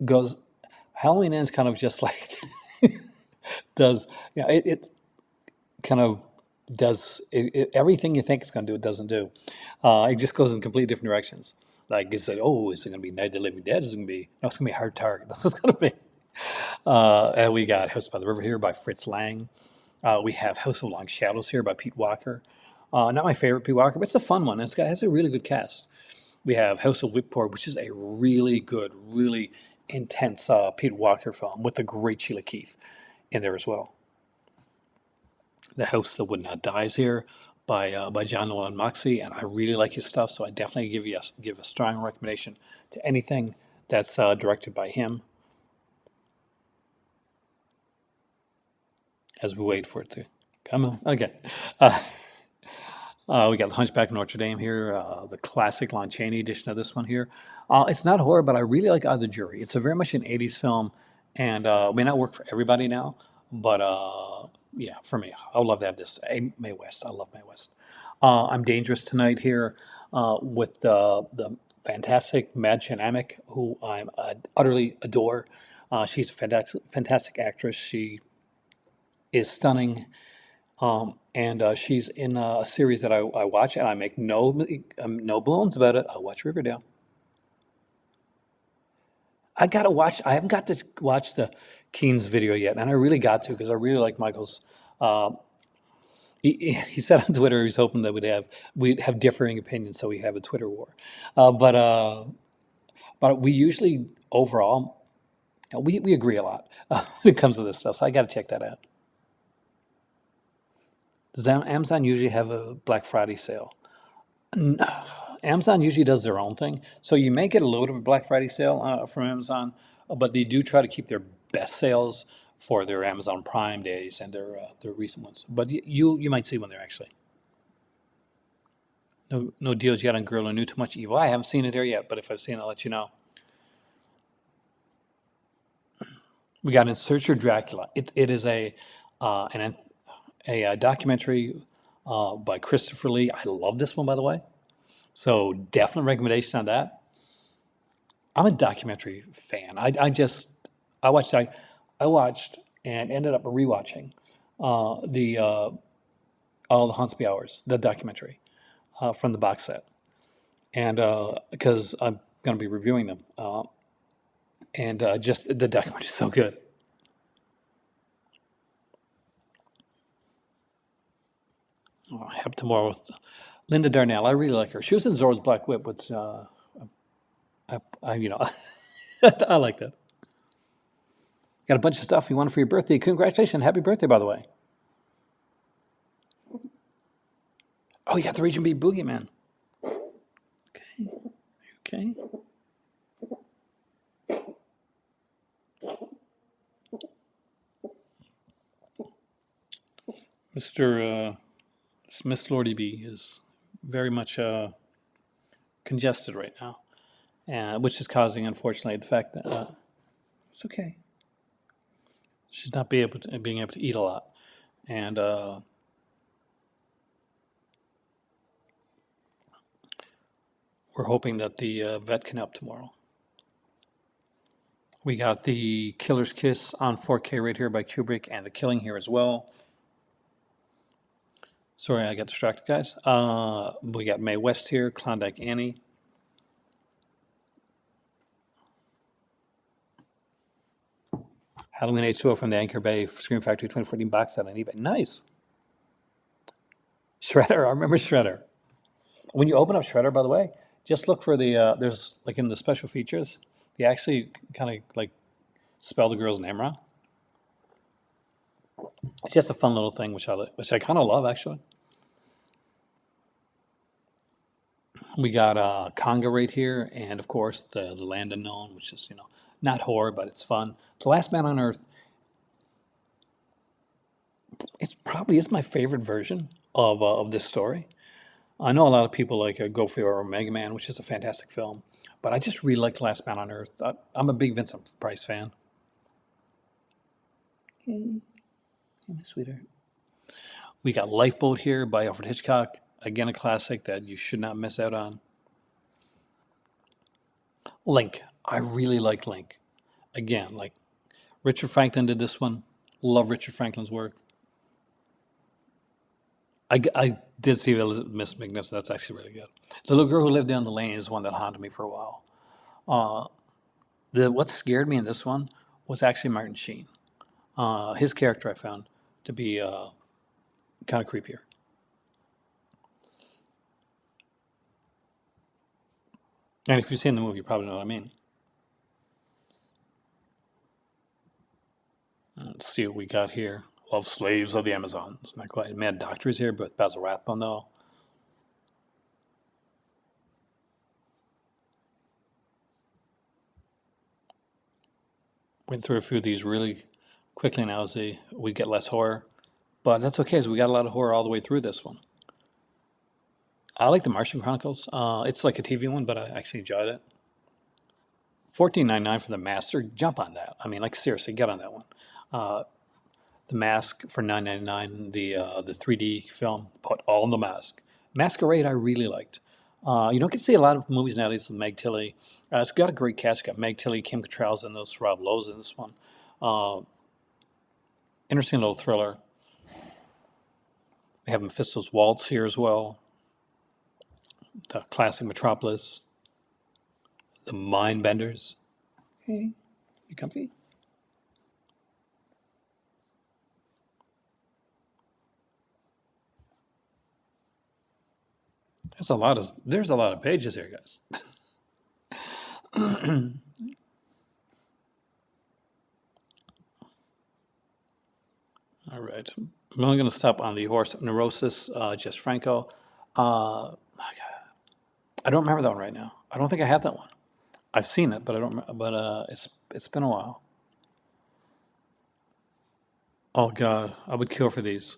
goes. Halloween Ends kind of just like does it kind of does everything you think it's going to do, it doesn't do. It just goes in completely different directions. Like, is it, oh, is it going to be Night of the Living Dead? Is it going to be, no, it's going to be Hard Target. This is going to be. And we got House by the River here by Fritz Lang. We have House of Long Shadows here by Pete Walker. Not my favorite Pete Walker, but it's a fun one. It has a really good cast. We have House of Whipport, which is a really good, really intense Pete Walker film with the great Sheila Keith in there as well. The House That Would Not Die is here by John Nolan Moxey, and I really like his stuff, so I definitely give a strong recommendation to anything that's directed by him. as we wait for it to come on. Okay. Uh, we got the Hunchback of Notre Dame here, the classic Lon Chaney edition of this one here. It's not horror, but I really like Other Jury. It's a very much an 80s film, and may not work for everybody now, but yeah, for me, I would love to have this. Mae West, I love Mae West. I'm Dangerous tonight here with the fantastic Mad Chanamic, who I'm utterly adore. She's a fantastic actress. She is stunning. And she's in a series that I watch, and I make no bones about it. I watch Riverdale. I gotta watch. I haven't got to watch the Keen's video yet, and I really got to because I really like Michael's. Uh, he said on Twitter he's hoping that we'd have differing opinions, so we have a Twitter war. But we usually overall we agree a lot when it comes to this stuff. So I got to check that out. Does Amazon usually have a Black Friday sale? Amazon usually does their own thing, so you may get a little bit of a Black Friday sale from Amazon, but they do try to keep their best sales for their Amazon Prime days and their recent ones. But you might see one there actually. No deals yet on Girl Who Knew Too Much Evil. I haven't seen it there yet, but if I've seen it, I'll let you know. We got In Search of Dracula. It is a documentary by Christopher Lee. I love this one, by the way. So definite recommendation on that. I'm a documentary fan. I watched I watched and ended up rewatching the All the Haunts Be Ours, the documentary from the box set, and because I'm going to be reviewing them, and just the documentary is so good. I have tomorrow with Linda Darnell. I really like her. She was in Zorro's Black Whip, which you know I like that. Got a bunch of stuff you want for your birthday. Congratulations. Happy birthday, by the way. Oh, you got the Region B Boogeyman. Okay. Okay. Mr. Miss Lordy B is very much congested right now, which is causing, unfortunately, the fact that it's okay. She's not being able to eat a lot, and we're hoping that the vet can help tomorrow. We got the Killer's Kiss on 4K right here by Kubrick, and The Killing here as well. Sorry, I got distracted, guys. We got Mae West here, Klondike Annie. Halloween H2O from the Anchor Bay Scream Factory 2014 box set on eBay. Nice. Shredder, I remember Shredder. When you open up Shredder, by the way, just look for there's like in the special features, they actually kind of like spell the girl's name wrong. It's just a fun little thing, which I kind of love, actually. We got Conga right here, and of course the Land Unknown, which is not horror, but it's fun. The Last Man on Earth. It's probably is my favorite version of this story. I know a lot of people like Go for or Mega Man, which is a fantastic film, but I just really like Last Man on Earth. I'm a big Vincent Price fan. Hey, my sweetheart. We got Lifeboat here by Alfred Hitchcock. Again, a classic that you should not miss out on. Link. I really like Link. Again, like Richard Franklin did this one. Love Richard Franklin's work. I did see Miss Magnificent. That's actually really good. The Little Girl Who Lived Down the Lane is one that haunted me for a while. What scared me in this one was actually Martin Sheen. His character I found to be kind of creepier. And if you've seen the movie, you probably know what I mean. Let's see what we got here. Love Slaves of the Amazon. It's not quite. Mad Doctor is here, but Basil Rathbone, though. Went through a few of these really quickly now as we get less horror. But that's okay, as we got a lot of horror all the way through this one. I like the Martian Chronicles. It's like a TV one, but I actually enjoyed it. 14.99 for the Master. Jump on that. I mean, like seriously, get on that one. The Mask for 9.99. The 3D film. Put all in the Mask. Masquerade I really liked. You don't get to see a lot of movies nowadays with Meg Tilly. It's got a great cast. It's got Meg Tilly, Kim Cattrall's in this, Rob Lowe's in this one. Interesting little thriller. We have Mephisto's Waltz here as well. The classic Metropolis. The Mind Benders. Hey, you comfy? There's a lot of pages here, guys. All right. I'm only going to stop on the Horse Neurosis, Jess Franco. Uh, I don't remember that one right now. I don't think I have that one. I've seen it, but I don't. But it's been a while. Oh God, I would kill for these.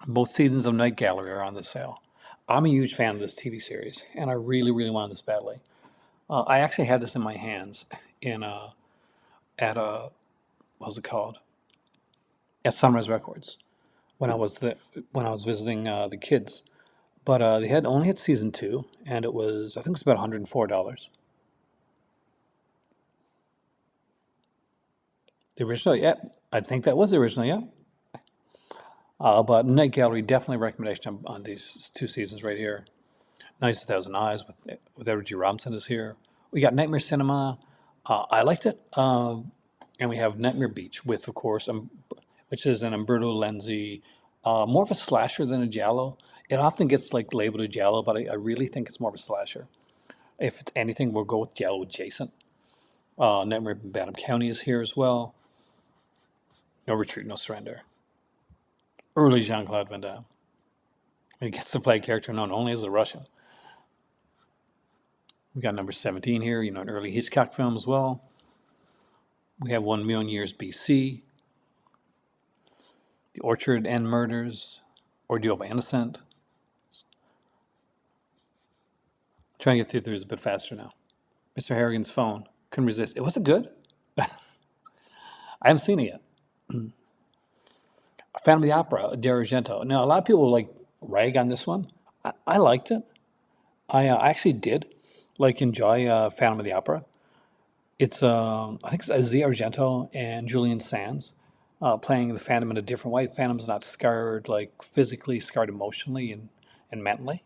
Both seasons of Night Gallery are on the sale. I'm a huge fan of this TV series, and I really, really wanted this badly. I actually had this in my hands in at what was it called? At Sunrise Records when I was visiting the kids. But they had only had season two, and it was I think it's about $104. The original, yeah, I think that was the original, yeah. But Night Gallery definitely recommendation on these two seasons right here. Nice 1,000 Eyes with Edward G. Robinson is here. We got Nightmare Cinema. I liked it. And we have Nightmare Beach with, of course, which is an Umberto Lenzi, more of a slasher than a giallo. It often gets like labeled a giallo, but I really think it's more of a slasher. If it's anything, we'll go with giallo adjacent. Nightmare in Bantam County is here as well. No Retreat, No Surrender. Early Jean-Claude Van Damme. And he gets to play a character known only as a Russian. We got number 17 here, an early Hitchcock film as well. We have 1 Million Years BC, The Orchard and Murders, Ordeal by Innocent. Trying to get through these a bit faster now. Mr. Harrigan's Phone, couldn't resist. It wasn't good. I haven't seen it yet. Phantom of the Opera, Dario Argento. Now, a lot of people like rag on this one. I liked it. I actually did enjoy Phantom of the Opera. It's I think it's Asia Argento and Julian Sands playing the Phantom in a different way. Phantom's not scarred like physically, scarred emotionally and mentally.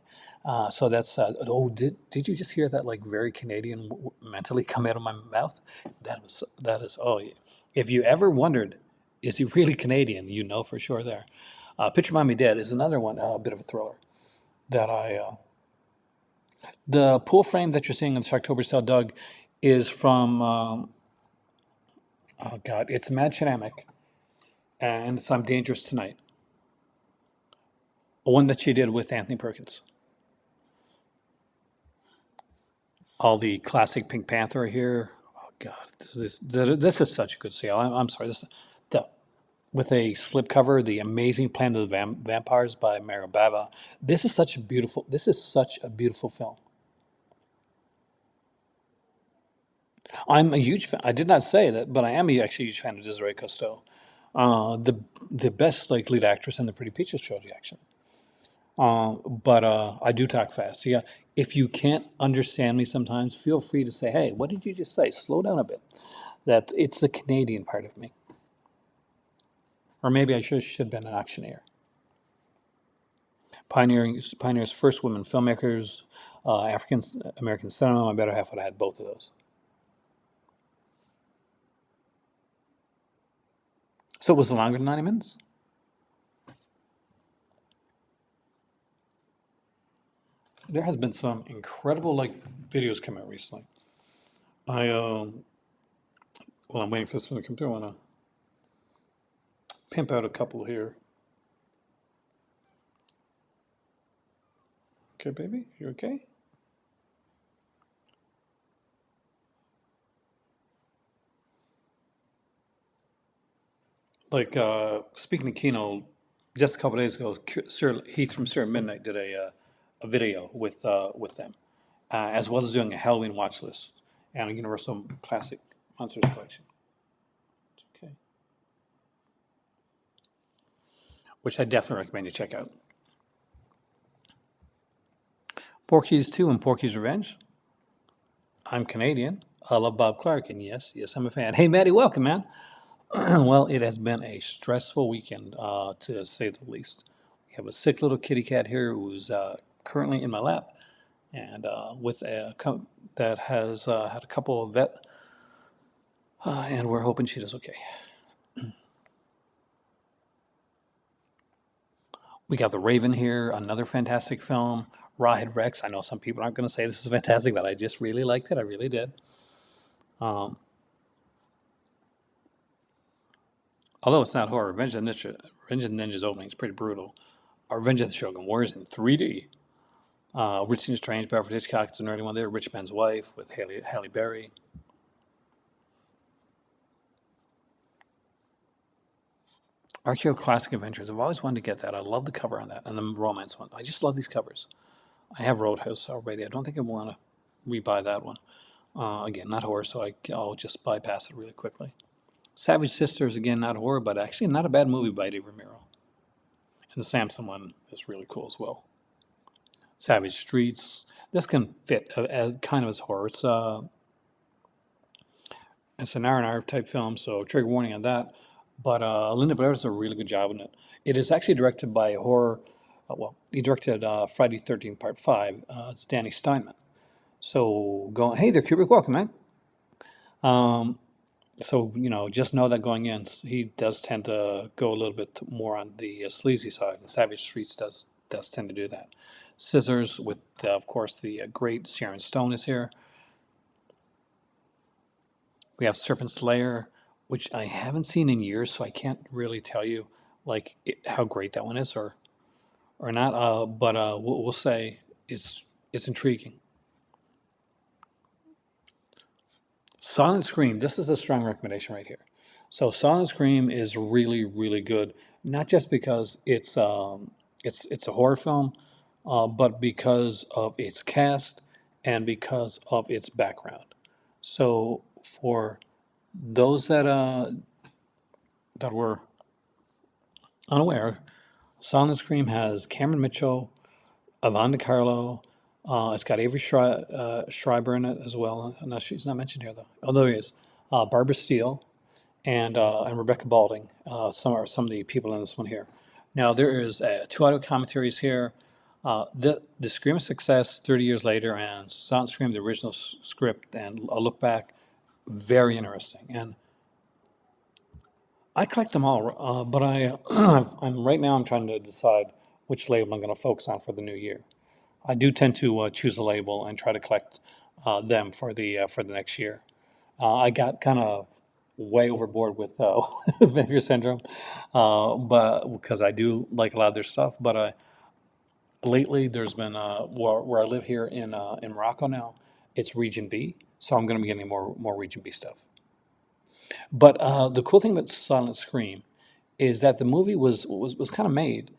So that's oh, did you just hear that like very Canadian mentally come out of my mouth? That is oh, yeah. If you ever wondered, is he really Canadian? You know for sure there. Picture Mommy Dead is another one, a bit of a thriller that the pool frame that you're seeing in the Shocktober sale, Doug, is from oh God, it's Mad Shamanic, and it's I'm Dangerous Tonight. One that she did with Anthony Perkins. All the classic Pink Panther here. Oh God, this is such a good sale. I'm sorry. The, with a slipcover, The Amazing Planet of the Vampires by Mara Bava. This is such a beautiful film. I'm a huge fan. I did not say that, but I am actually a huge fan of Desiree Costeau. The best like lead actress in the Pretty Peaches trilogy, actually. But I do talk fast. So yeah, if you can't understand me sometimes, feel free to say, "Hey, what did you just say? Slow down a bit." That it's the Canadian part of me, or maybe I should have been an auctioneer. Pioneers, first women filmmakers, African American cinema. My better half would have had both of those. So it was longer than 90 minutes. There has been some incredible like videos come out recently. I well, I'm waiting for this one to come through. I want to pimp out a couple here. Okay, baby, you okay? Like speaking of Kino, just a couple days ago, Sir Heath from Sir Midnight did a video with them, as well as doing a Halloween watch list and a Universal Classic Monsters collection. Okay, which I definitely recommend you check out. Porky's 2 and Porky's Revenge. I'm Canadian. I love Bob Clark, and yes, I'm a fan. Hey, Maddie, welcome, man. Well, it has been a stressful weekend, to say the least. We have a sick little kitty cat here who's currently in my lap, and that has had a couple of vet, and we're hoping she does okay. We got The Raven here, another fantastic film. Rawhead Rex. I know some people aren't going to say this is fantastic, but I just really liked it. I really did. Although it's not horror, Revenge of the Ninja's opening is pretty brutal. Revenge of the Shogun Warriors in 3D. Richard Strange, Beverly Hitchcock, it's an early one there. Rich Man's Wife with Halle Berry. Archeo Classic Adventures. I've always wanted to get that. I love the cover on that and the romance one. I just love these covers. I have Roadhouse already. I don't think I want to rebuy that one. Again, not horror, so I'll just bypass it really quickly. Savage Sisters, again, not horror, but actually not a bad movie by Eddie Ramiro. And the Samson one is really cool as well. Savage Streets. This can fit kind of as horror. It's an R&R type film, so trigger warning on that. But Linda Blair does a really good job in it. It is actually directed by a horror. He directed Friday 13th Part 5. It's Danny Steinman. So going, hey there, Kubrick, welcome, man. So just know that going in, he does tend to go a little bit more on the sleazy side, and Savage Streets does tend to do that. Scissors with, of course, the great Sharon Stone is here. We have Serpent's Lair, which I haven't seen in years, so I can't really tell you how great that one is or not. But we'll say it's intriguing. Silent Scream. This is a strong recommendation right here. So Silent Scream is really really good, not just because it's a horror film, but because of its cast and because of its background. So for those that were unaware, Silent Scream has Cameron Mitchell, Yvonne DiCarlo. It's got Avery Schreiber in it as well. No, she's not mentioned here though. Although he is. Barbara Steele and Rebecca Balding. Some of the people in this one here. Now there is two audio commentaries here. The Scream of Success 30 years later and Silent Scream, the original script and a look back, very interesting. And I collect them all, but right now I'm trying to decide which label I'm going to focus on for the new year. I do tend to choose a label and try to collect them for the next year. I got kind of way overboard with Vinegar Syndrome, but because I do like a lot of their stuff. But lately there's been where I live here in Morocco now, it's Region B, so I'm going to be getting more Region B stuff. But the cool thing about Silent Scream is that the movie was kind of made,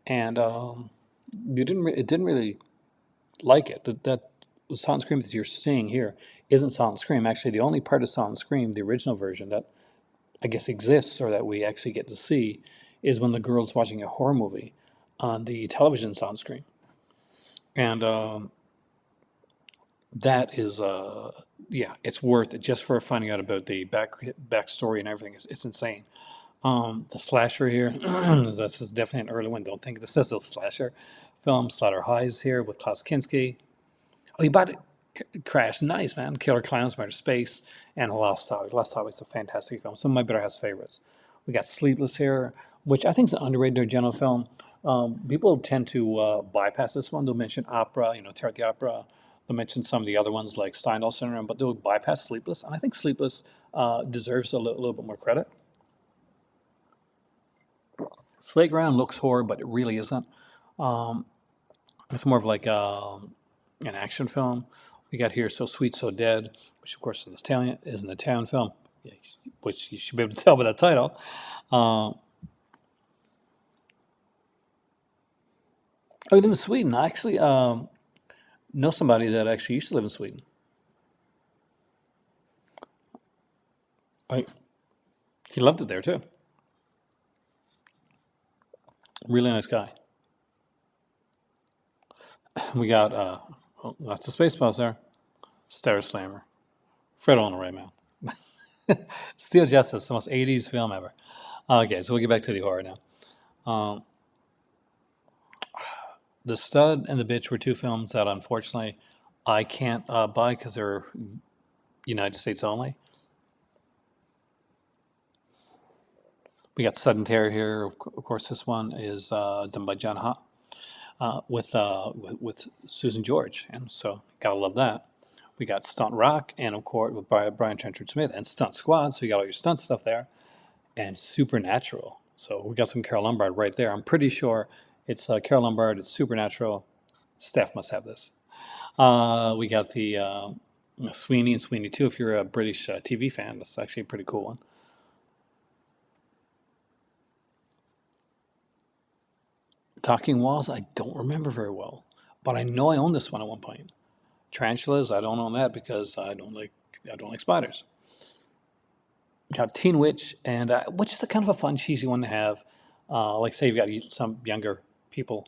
and it didn't really like it. That the Silent Scream that you're seeing here isn't Silent Scream. Actually, the only part of Silent Scream, the original version that I guess exists or that we actually get to see, is when the girl's watching a horror movie on the television Silent Scream, and that is yeah, it's worth it just for finding out about the backstory and everything. It's insane. The slasher here, this is definitely an early one. Don't think this is a slasher film. Slaughter Highs here with Klaus Kinski. Oh, you bought it? Crash. Nice, man. Killer Clowns, Murder Space, and Lost Highway. Lost Highway is a fantastic film. Some of my better house favorites. We got Sleepless here, which I think is an underrated Argento film. People tend to bypass this one. They'll mention Opera, Terror at the Opera. They'll mention some of the other ones like Stendhal Syndrome, but they'll bypass Sleepless. And I think Sleepless deserves a little bit more credit. Playground looks horror, but it really isn't. It's more of like an action film. We got here So Sweet, So Dead, which of course is an Italian film. yeah, which you should be able to tell by that title. Uh, I live in Sweden. I actually know somebody that actually used to live in Sweden. I, he loved it there too. Really nice guy. We got lots of space balls there. Star Slammer. Fred on the right man. Steel Justice, the most 80s film ever. Okay, so we'll get back to the horror now. Um, the Stud and the Bitch were two films that unfortunately I can't buy because they're United States only. We got Sudden Terror here. Of course, this one is done by John Hott with Susan George, and so gotta love that. We got Stunt Rock, and of course with Brian Trenchard Smith, and Stunt Squad. So you got all your stunt stuff there, and Supernatural. So we got some Carol Lombard right there. I'm pretty sure it's Carol Lombard. It's Supernatural. Steph must have this. We got the Sweeney and Sweeney 2. If you're a British TV fan, that's actually a pretty cool one. Talking Walls, I don't remember very well, but I know I owned this one at one point. Tarantulas, I don't own that because I don't like spiders. Got Teen Witch, and which is a kind of a fun, cheesy one to have. Like say you've got some younger people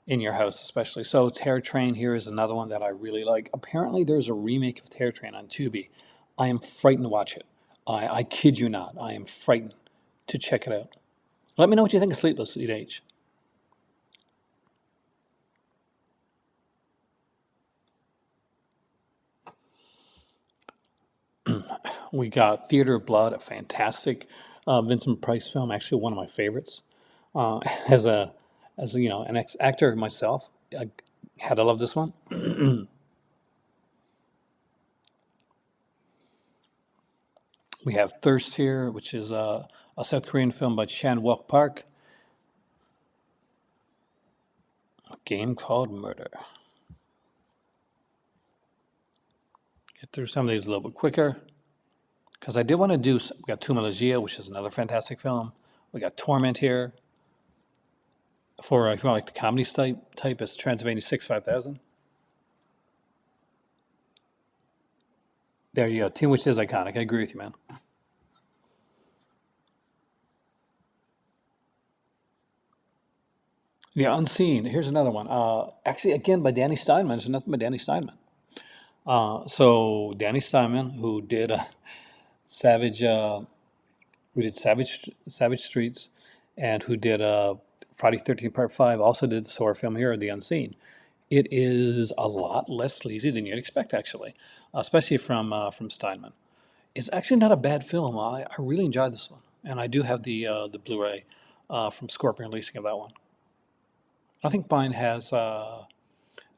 in your house, especially. So Terror Train here is another one that I really like. Apparently, there's a remake of Terror Train on Tubi. I am frightened to watch it. I kid you not. I am frightened to check it out. Let me know what you think of Sleepless at Age. We got Theater of Blood, a fantastic Vincent Price film, actually one of my favorites. As a an ex actor myself, I had to love this one. We have Thirst here, which is a South Korean film by Chan Wook Park. A game called Murder. Get through some of these a little bit quicker because I did want to do. We got Tumalagia, which is another fantastic film. We got Torment here. For if you want like the comedy type, it's Transylvania 65000. There you go. Team Witch is iconic. I agree with you, man. The Unseen. Here's another one. Actually, again by Danny Steinman. It's nothing but Danny Steinman. So Danny Steinman, Savage, who did Savage Streets, and who did Friday 13th Part 5, also did this horror film here, The Unseen. It is a lot less sleazy than you'd expect, actually, especially from Steinman. It's actually not a bad film. I really enjoyed this one, and I do have the Blu-ray from Scorpion releasing of that one. I think mine has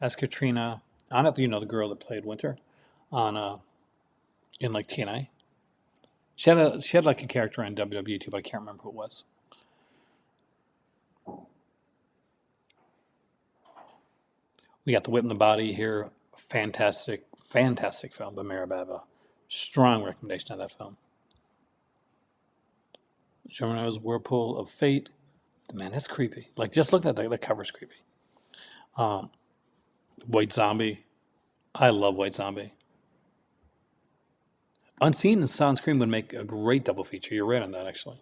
as Katrina. I don't know if you know the girl that played Winter on in like TNA. She had like a character on WWE too, but I can't remember who it was. We got The Wit in the Body here. Fantastic, fantastic film by Mara Bava. Strong recommendation of that film. Germano's Whirlpool of Fate. Man, that's creepy. Like just look at that. The cover's creepy. White Zombie. I love White Zombie. Unseen and Sunscreen would make a great double feature. You're right on that, actually.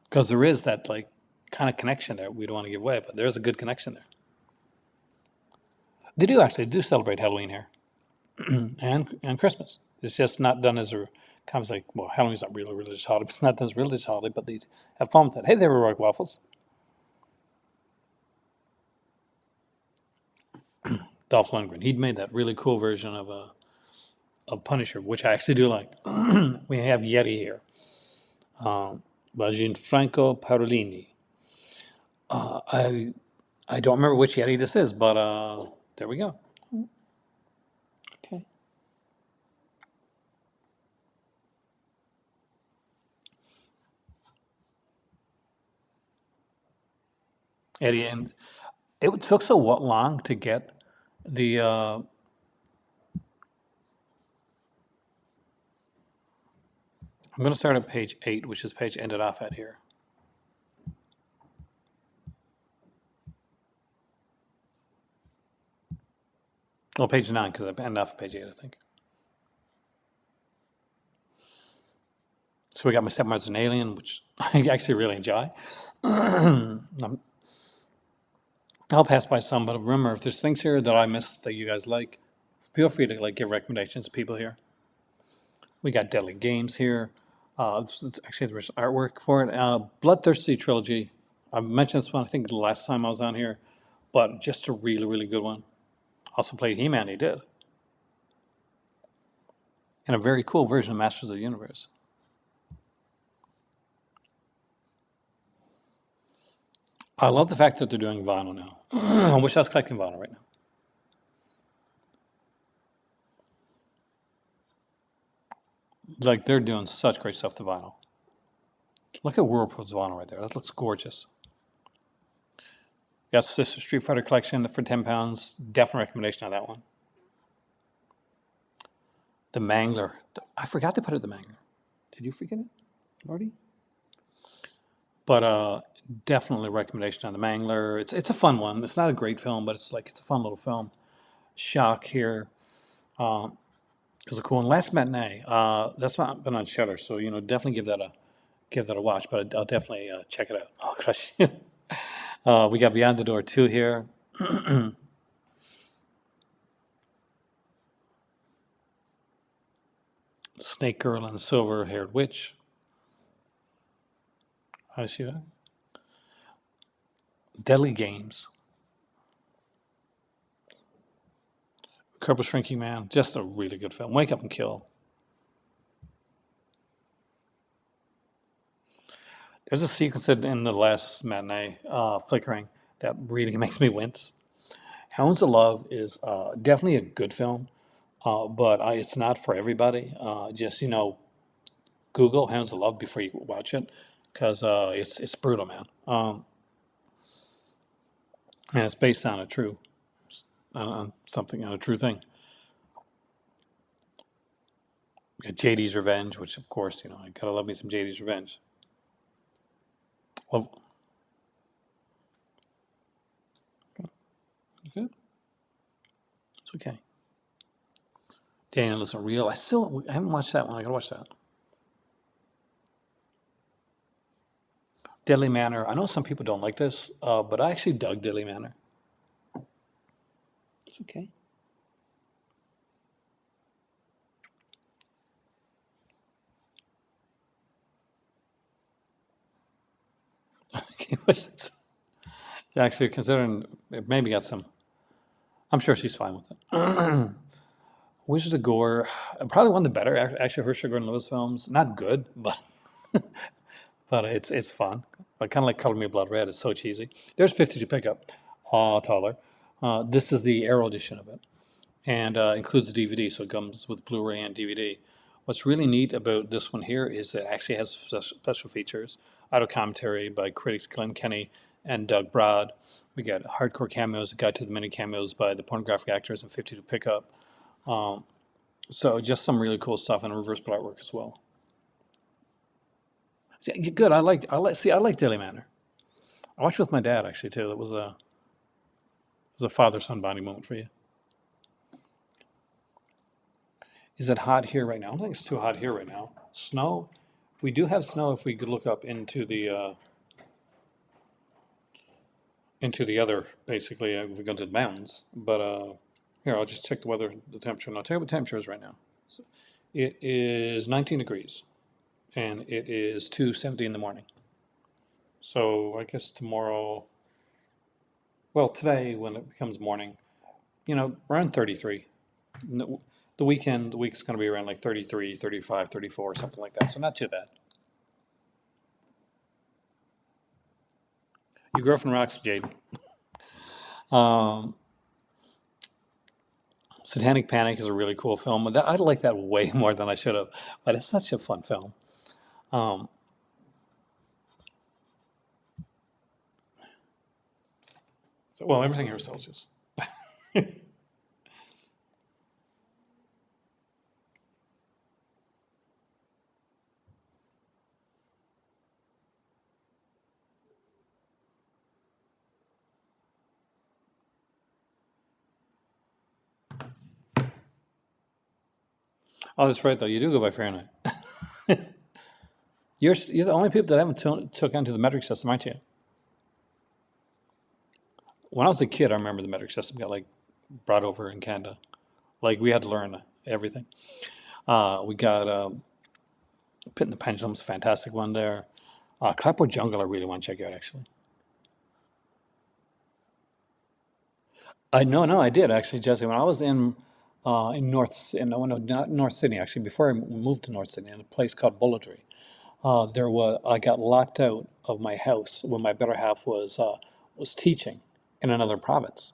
Because there is that like kind of connection there. We don't want to give away, but there is a good connection there. They do celebrate Halloween here and Christmas. It's just not done as a kind of like, well, Halloween's not really a religious holiday. It's not done as a religious holiday, but they have fun with it. Hey, there were Rock Waffles. Dolph Lundgren. He'd made that really cool version of Punisher, which I actually do like. We have Yeti here by Gianfranco Parolini. I don't remember which Yeti this is, but there we go. Okay. Eddie, and it took so long to get the I'm going to start at page 8, which is page ended off at here. Well, page 9, because I ended off at page 8, I think. So we got My Stepmother's an Alien, which I actually really enjoy. I'll pass by some, but remember, if there's things here that I missed that you guys like, feel free to give recommendations to people here. We got Deadly Games here. Actually, there's artwork for it. Bloodthirsty Trilogy. I mentioned this one, I think, the last time I was on here, but just a really, really good one. Also played He-Man, he did. And a very cool version of Masters of the Universe. I love the fact that they're doing vinyl now. I wish I was collecting vinyl right now. They're doing such great stuff to vinyl. Look at Whirlpool's vinyl right there. That looks gorgeous. Yes, this is Street Fighter collection for £10. Definite recommendation on that one. The Mangler. I forgot to put it in the Mangler. Did you forget it, Lordy? But definitely recommendation on the Mangler. It's a fun one. It's not a great film, but it's a fun little film. Shock here. Is a cool one. Last Matinee. That's not been on Shutter, so definitely give that a watch. But I'll definitely check it out. Oh gosh. We got Beyond the Door 2 here. Snake Girl and the Silver-Haired Witch. I see that. Deadly Games. Cobra Shrinking Man. Just a really good film. Wake Up and Kill. There's a sequence in the Last Matinee, Flickering, that really makes me wince. Hounds of Love is definitely a good film, but it's not for everybody. Just Google Hounds of Love before you watch it, because it's brutal, man. And it's based on a true thing. We got JD's Revenge, which of course I gotta love me some JD's Revenge. Love. You good? It's okay. Daniel Isn't Real. I haven't watched that one. I gotta watch that. Deadly Manor. I know some people don't like this, but I actually dug Deadly Manor. It's okay. Okay, actually, considering it maybe got some, I'm sure she's fine with it. Wizards of Gore, probably one of the better actually Herschel Gordon Lewis films. Not good, but it's fun. But kind of like Color Me Blood Red. It's so cheesy. There's 50 to pick up, taller. This is the Arrow edition of it, and includes the DVD, so it comes with Blu-ray and DVD. What's really neat about this one here is it actually has special features, audio commentary by critics Glenn Kenny and Doug Broad. We got hardcore cameos, a guide to the many cameos by the pornographic actors, and 50 to pick up. So just some really cool stuff and reversible artwork as well. See, good. I like Daily Manor. I watched it with my dad actually too. It was a father-son bonding moment for you. Is it hot here right now? I don't think it's too hot here right now. Snow? We do have snow if we could look up into the other, basically, if we go to the mountains. But here, I'll just check the weather, the temperature, and I'll tell you what the temperature is right now. So it is 19 degrees, and it is 2:70 in the morning. So I guess tomorrow, well, today when it becomes morning, around 33. The week's going to be around 33, 35, 34, something like that. So not too bad. Your girlfriend rocks, Jade. Satanic Panic is a really cool film. I like that way more than I should have, but it's such a fun film. Well, everything here is Celsius. Oh, that's right, though. You do go by Fahrenheit. You're the only people that haven't took onto the metric system, aren't you? When I was a kid, I remember the metric system got like brought over in Canada. Like we had to learn everything. We got Pit in the Pendulum's a fantastic one there. Clapboard Jungle, I really want to check out actually. No, I did actually, Jesse. When I was in not North Sydney actually, before I moved to North Sydney, in a place called Bullittry, I got locked out of my house when my better half was teaching in another province.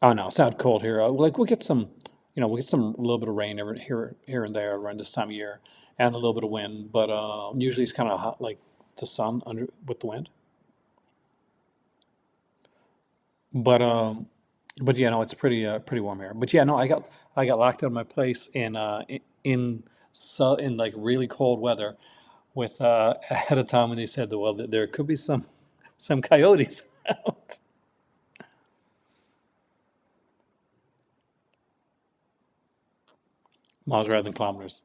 Oh no, it's not cold here. Like we'll get some, we'll get some a little bit of rain here and there around this time of year, and a little bit of wind. But usually it's kind of hot, like the sun under with the wind. But yeah, no, it's pretty warm here. But yeah, no, I got locked out of my place in like really cold weather, with ahead of time when they said that well there could be some coyotes out. Miles rather than kilometers.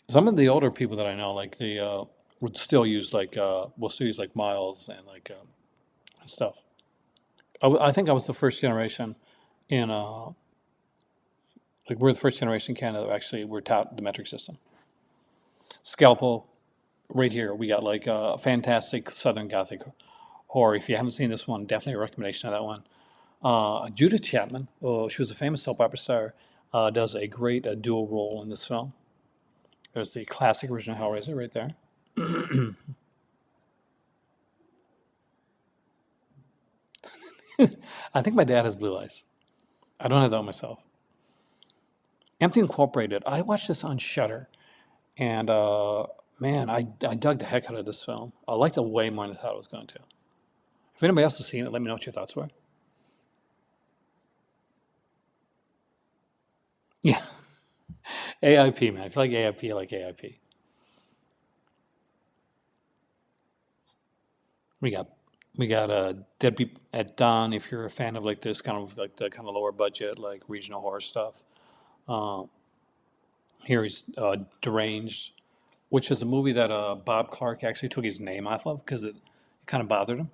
Some of the older people that I know, like they would still use like will still use like miles and like stuff. I think I was the first generation in like we're the first generation in Canada that actually were taught the metric system. Scalpel, right here we got like a fantastic Southern Gothic horror. If you haven't seen this one, definitely a recommendation of that one. Judith Chapman, she was a famous soap opera star, does a great dual role in this film. There's the classic original Hellraiser right there. I think my dad has blue eyes. I don't have that myself. Empty Incorporated. I watched this on Shutter, and man, I dug the heck out of this film. I liked it way more than I thought I was going to. If anybody else has seen it, let me know what your thoughts were. Yeah, AIP man. I feel like AIP, like AIP. We got we got Deadbeat at Dawn. If you're a fan of like this kind of like the kind of lower budget like regional horror stuff, uh, here he's Deranged, which is a movie that Bob Clark actually took his name off of because it kind of bothered him.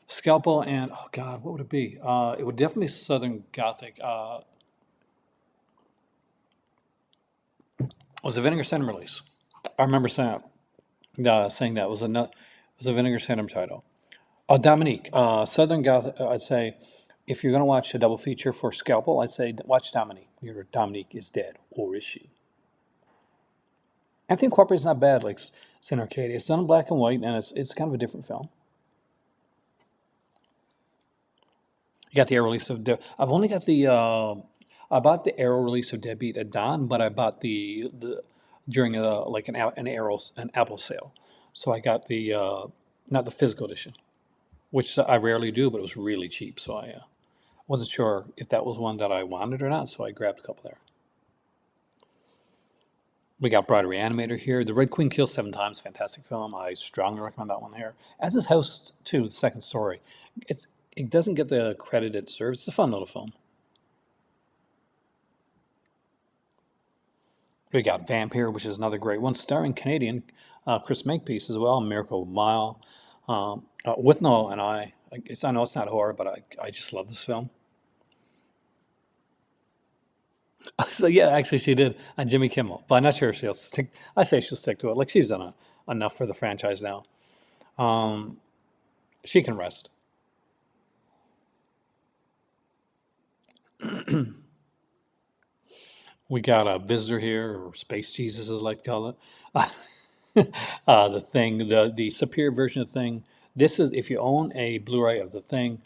Scalpel and oh God, what would it be? It would definitely be Southern Gothic. It was a Vinegar Syndrome release. I remember saying that was a Vinegar Syndrome title. Dominique, Southern Gothic. I'd say if you're gonna watch a double feature for Scalpel, I'd say watch Dominique. Your Dominique is dead, or is she? I think Corporate is not bad. Like Sin Arcadia, it's done in black and white, and it's kind of a different film. You got the air release of. I've only got the. I bought the Arrow release of Deadbeat at Dawn, but I bought the during a like an Apple sale, so I got the not the physical edition, which I rarely do, but it was really cheap, so I wasn't sure if that was one that I wanted or not, so I grabbed a couple there. We got Bride Reanimator here. The Red Queen Kills Seven Times, fantastic film. I strongly recommend that one here. As is House 2, the second story. It doesn't get the credit it deserves. It's a fun little film. We got Vampire, which is another great one, starring Canadian Chris Makepeace as well, Miracle Mile. With No and I know it's not horror, but I just love this film. So yeah, actually she did on Jimmy Kimmel, but I'm not sure if she'll stick. I say she'll stick to it. Like she's done enough for the franchise now. Um, she can rest. We got a visitor here, or Space Jesus, as I like to call it. The Thing, the superior version of the Thing. This is if you own a Blu-ray of the Thing,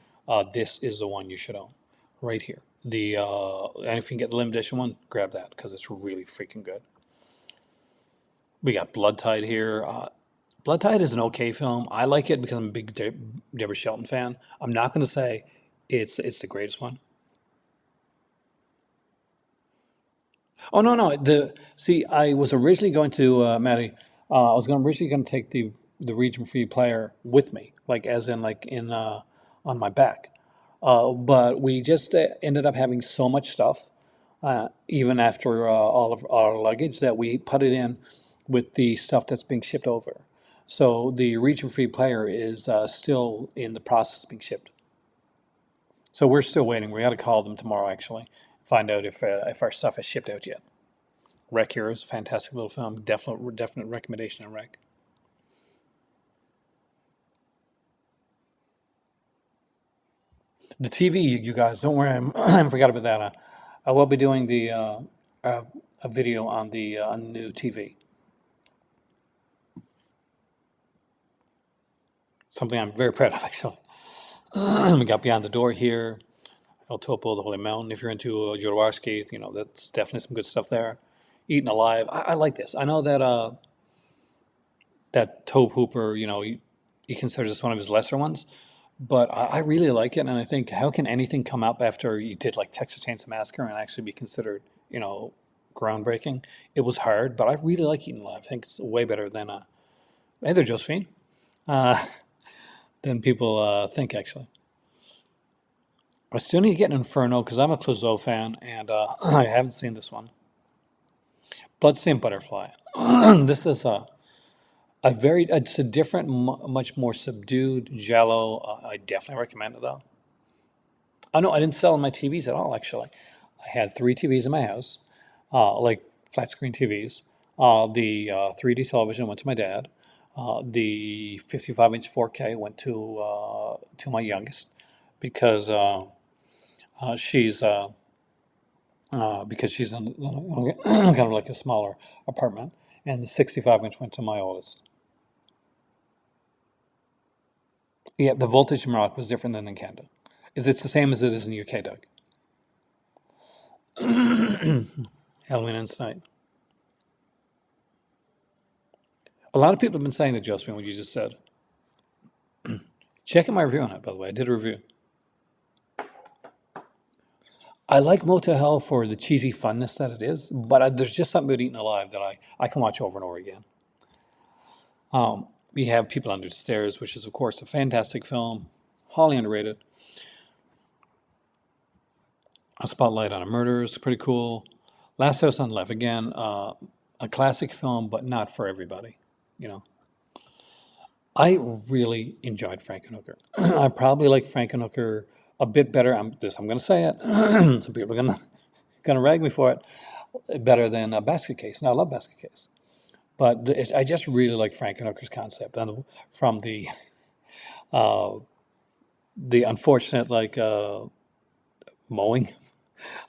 this is the one you should own, right here. And if you can get the limited edition one, grab that because it's really freaking good. We got Blood Tide here. Blood Tide is an okay film. I like it because I'm a big Deborah Shelton fan. I'm not going to say it's the greatest one. Oh no, no. I was originally going to Maddie. I was originally going to take the region free player with me, like as in like in on my back. But we just ended up having so much stuff, even after all of our luggage, that we put it in with the stuff that's being shipped over. So the region-free player is still in the process of being shipped. So we're still waiting. We got to call them tomorrow, actually, find out if our stuff is shipped out yet. Wreck Heroes, fantastic little film. Definite recommendation on Wreck. The TV, you guys, don't worry, I forgot about that. I will be doing a video on the new TV. Something I'm very proud of, actually. We got Beyond the Door here, El Topo, the Holy Mountain. If you're into Jodorowsky, that's definitely some good stuff there. Eaten Alive, I like this. I know that Tobe Hooper, he considers this one of his lesser ones, but I really like it, and I think how can anything come up after you did like Texas Chainsaw Massacre and actually be considered, groundbreaking? It was hard, but I really like Eaten Alive. I think it's way better than either Josephine, uh, than people think actually. I still need to get Inferno because I'm a Clouseau fan, and I haven't seen this one. Bloodstained Butterfly. This is it's a different, much more subdued Jello. I definitely recommend it though. Oh no, I didn't sell my TVs at all. Actually, I had three TVs in my house, like flat screen TVs. The 3D television went to my dad. The 55-inch 4K went to my youngest because she's in kind of like a smaller apartment, and the 65-inch went to my oldest. Yeah, the voltage in Morocco was different than in Canada. It's the same as it is in the UK, Doug. Halloween Ends Tonight. A lot of people have been saying that, Josephine, what you just said. Check out my review on it, by the way. I did a review. I like Motel Hell for the cheesy funness that it is, but there's just something about Eaten Alive that I can watch over and over again. We have People Under the Stairs, which is, of course, a fantastic film, highly underrated. A Spotlight on a Murder is pretty cool. Last House on the Left, again, a classic film, but not for everybody. You know, I really enjoyed Frankenhooker. I probably like Frankenhooker a bit better. I'm going to say it. Some people are going to rag me for it. Better than a Basket Case. Now I love Basket Case, but I just really like Frankenhooker's concept, and from the unfortunate mowing,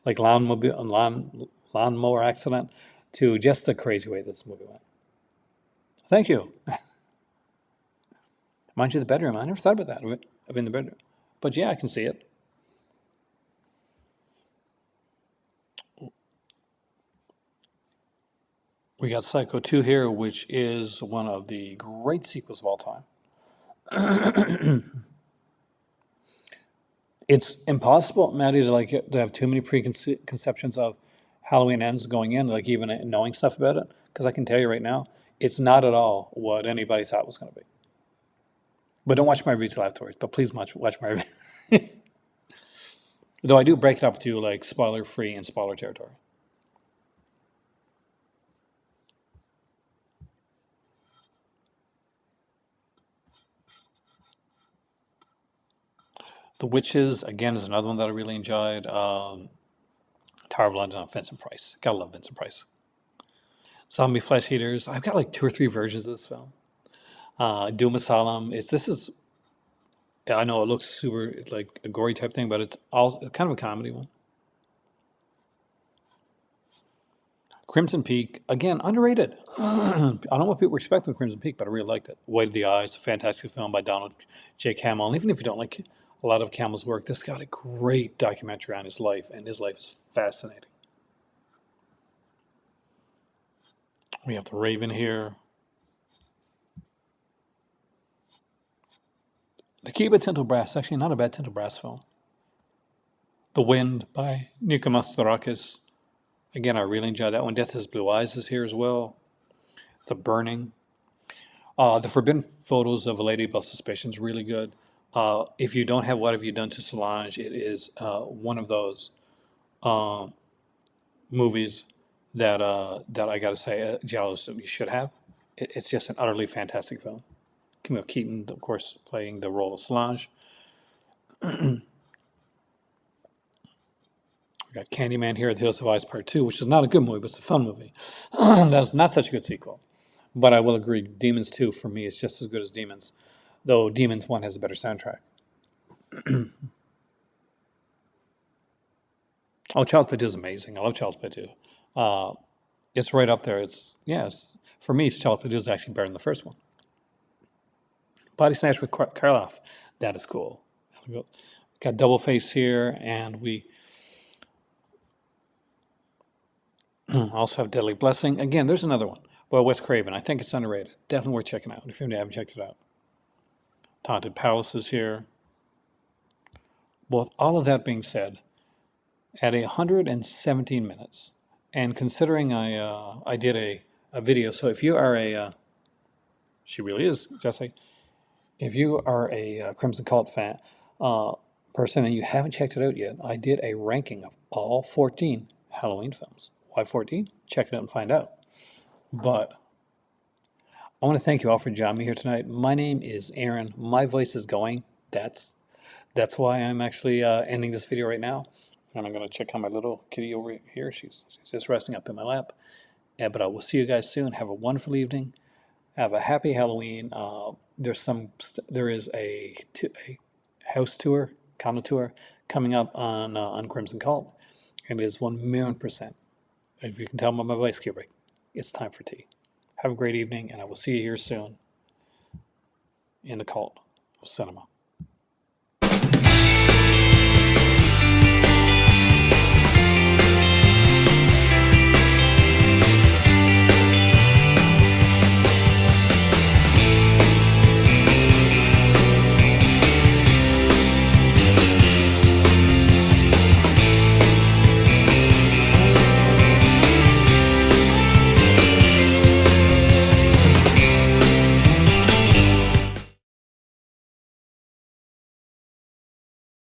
like lawnmower accident, to just the crazy way this movie went. Thank you. Mind you, the bedroom. I never thought about that. I've been in the bedroom, but yeah, I can see it. We got Psycho 2 here, which is one of the great sequels of all time. It's impossible, Maddie, to have too many preconceptions of Halloween Ends going in, like even knowing stuff about it. Because I can tell you right now, it's not at all what anybody thought it was going to be. But don't watch my review till afterwards. But please watch my review. Though I do break it up to like spoiler free and spoiler territory. The Witches, again, is another one that I really enjoyed. Tower of London on Vincent Price. Gotta love Vincent Price. Zombie Flesh Eaters. I've got like 2 or 3 versions of this film. Doom Asylum. I know it looks super like a gory type thing, but it's kind of a comedy one. Crimson Peak, again, underrated. I don't know what people were expecting with Crimson Peak, but I really liked it. White of the Eyes, a fantastic film by Donald J. Campbell. And even if you don't like a lot of Campbell's work, this got a great documentary on his life, and his life is fascinating. We have The Raven here. The Key by Tinto Brass, actually not a bad Tinto Brass film. The Wind by Nika Mastorakis. Again, I really enjoyed that one. Death Has Blue Eyes is here as well. The Burning. The Forbidden Photos of a Lady Above Suspicion is really good. If you don't have What Have You Done to Solange, it is one of those movies that I gotta say, Giallos, that you should have. It's just an utterly fantastic film. Camille Keaton, of course, playing the role of Solange. We got Candyman here at the Hills of Ice Part 2, which is not a good movie, but it's a fun movie. That's not such a good sequel. But I will agree, Demons 2 for me is just as good as Demons, though Demons 1 has a better soundtrack. Oh, Child's Play 2 is amazing. I love Child's Play 2. It's right up there. For me, Child's Play 2 is actually better than the first one. Body Snatch with Karloff. That is cool. We got Double Face here, and we also have Deadly Blessing. Again, there's another one. Well, Wes Craven. I think it's underrated. Definitely worth checking out if you haven't checked it out. Taunted Palace is here. Well, with all of that being said, at 117 minutes, and considering I did a video, so if you are she really is, Jesse. If you are a Crimson Cult fan person and you haven't checked it out yet, I did a ranking of all 14 Halloween films. Why 14? Check it out and find out. But I want to thank you all for joining me here tonight. My name is Aaron. My voice is going. That's why I'm actually ending this video right now. And I'm going to check on my little kitty over here. She's just resting up in my lap. But I will see you guys soon. Have a wonderful evening. Have a happy Halloween. There is a house tour, condo tour coming up on Crimson Cult, and it is 1,000,000%. If you can tell by my voice, Kubrick, it's time for tea. Have a great evening, and I will see you here soon in the Cult of Cinema.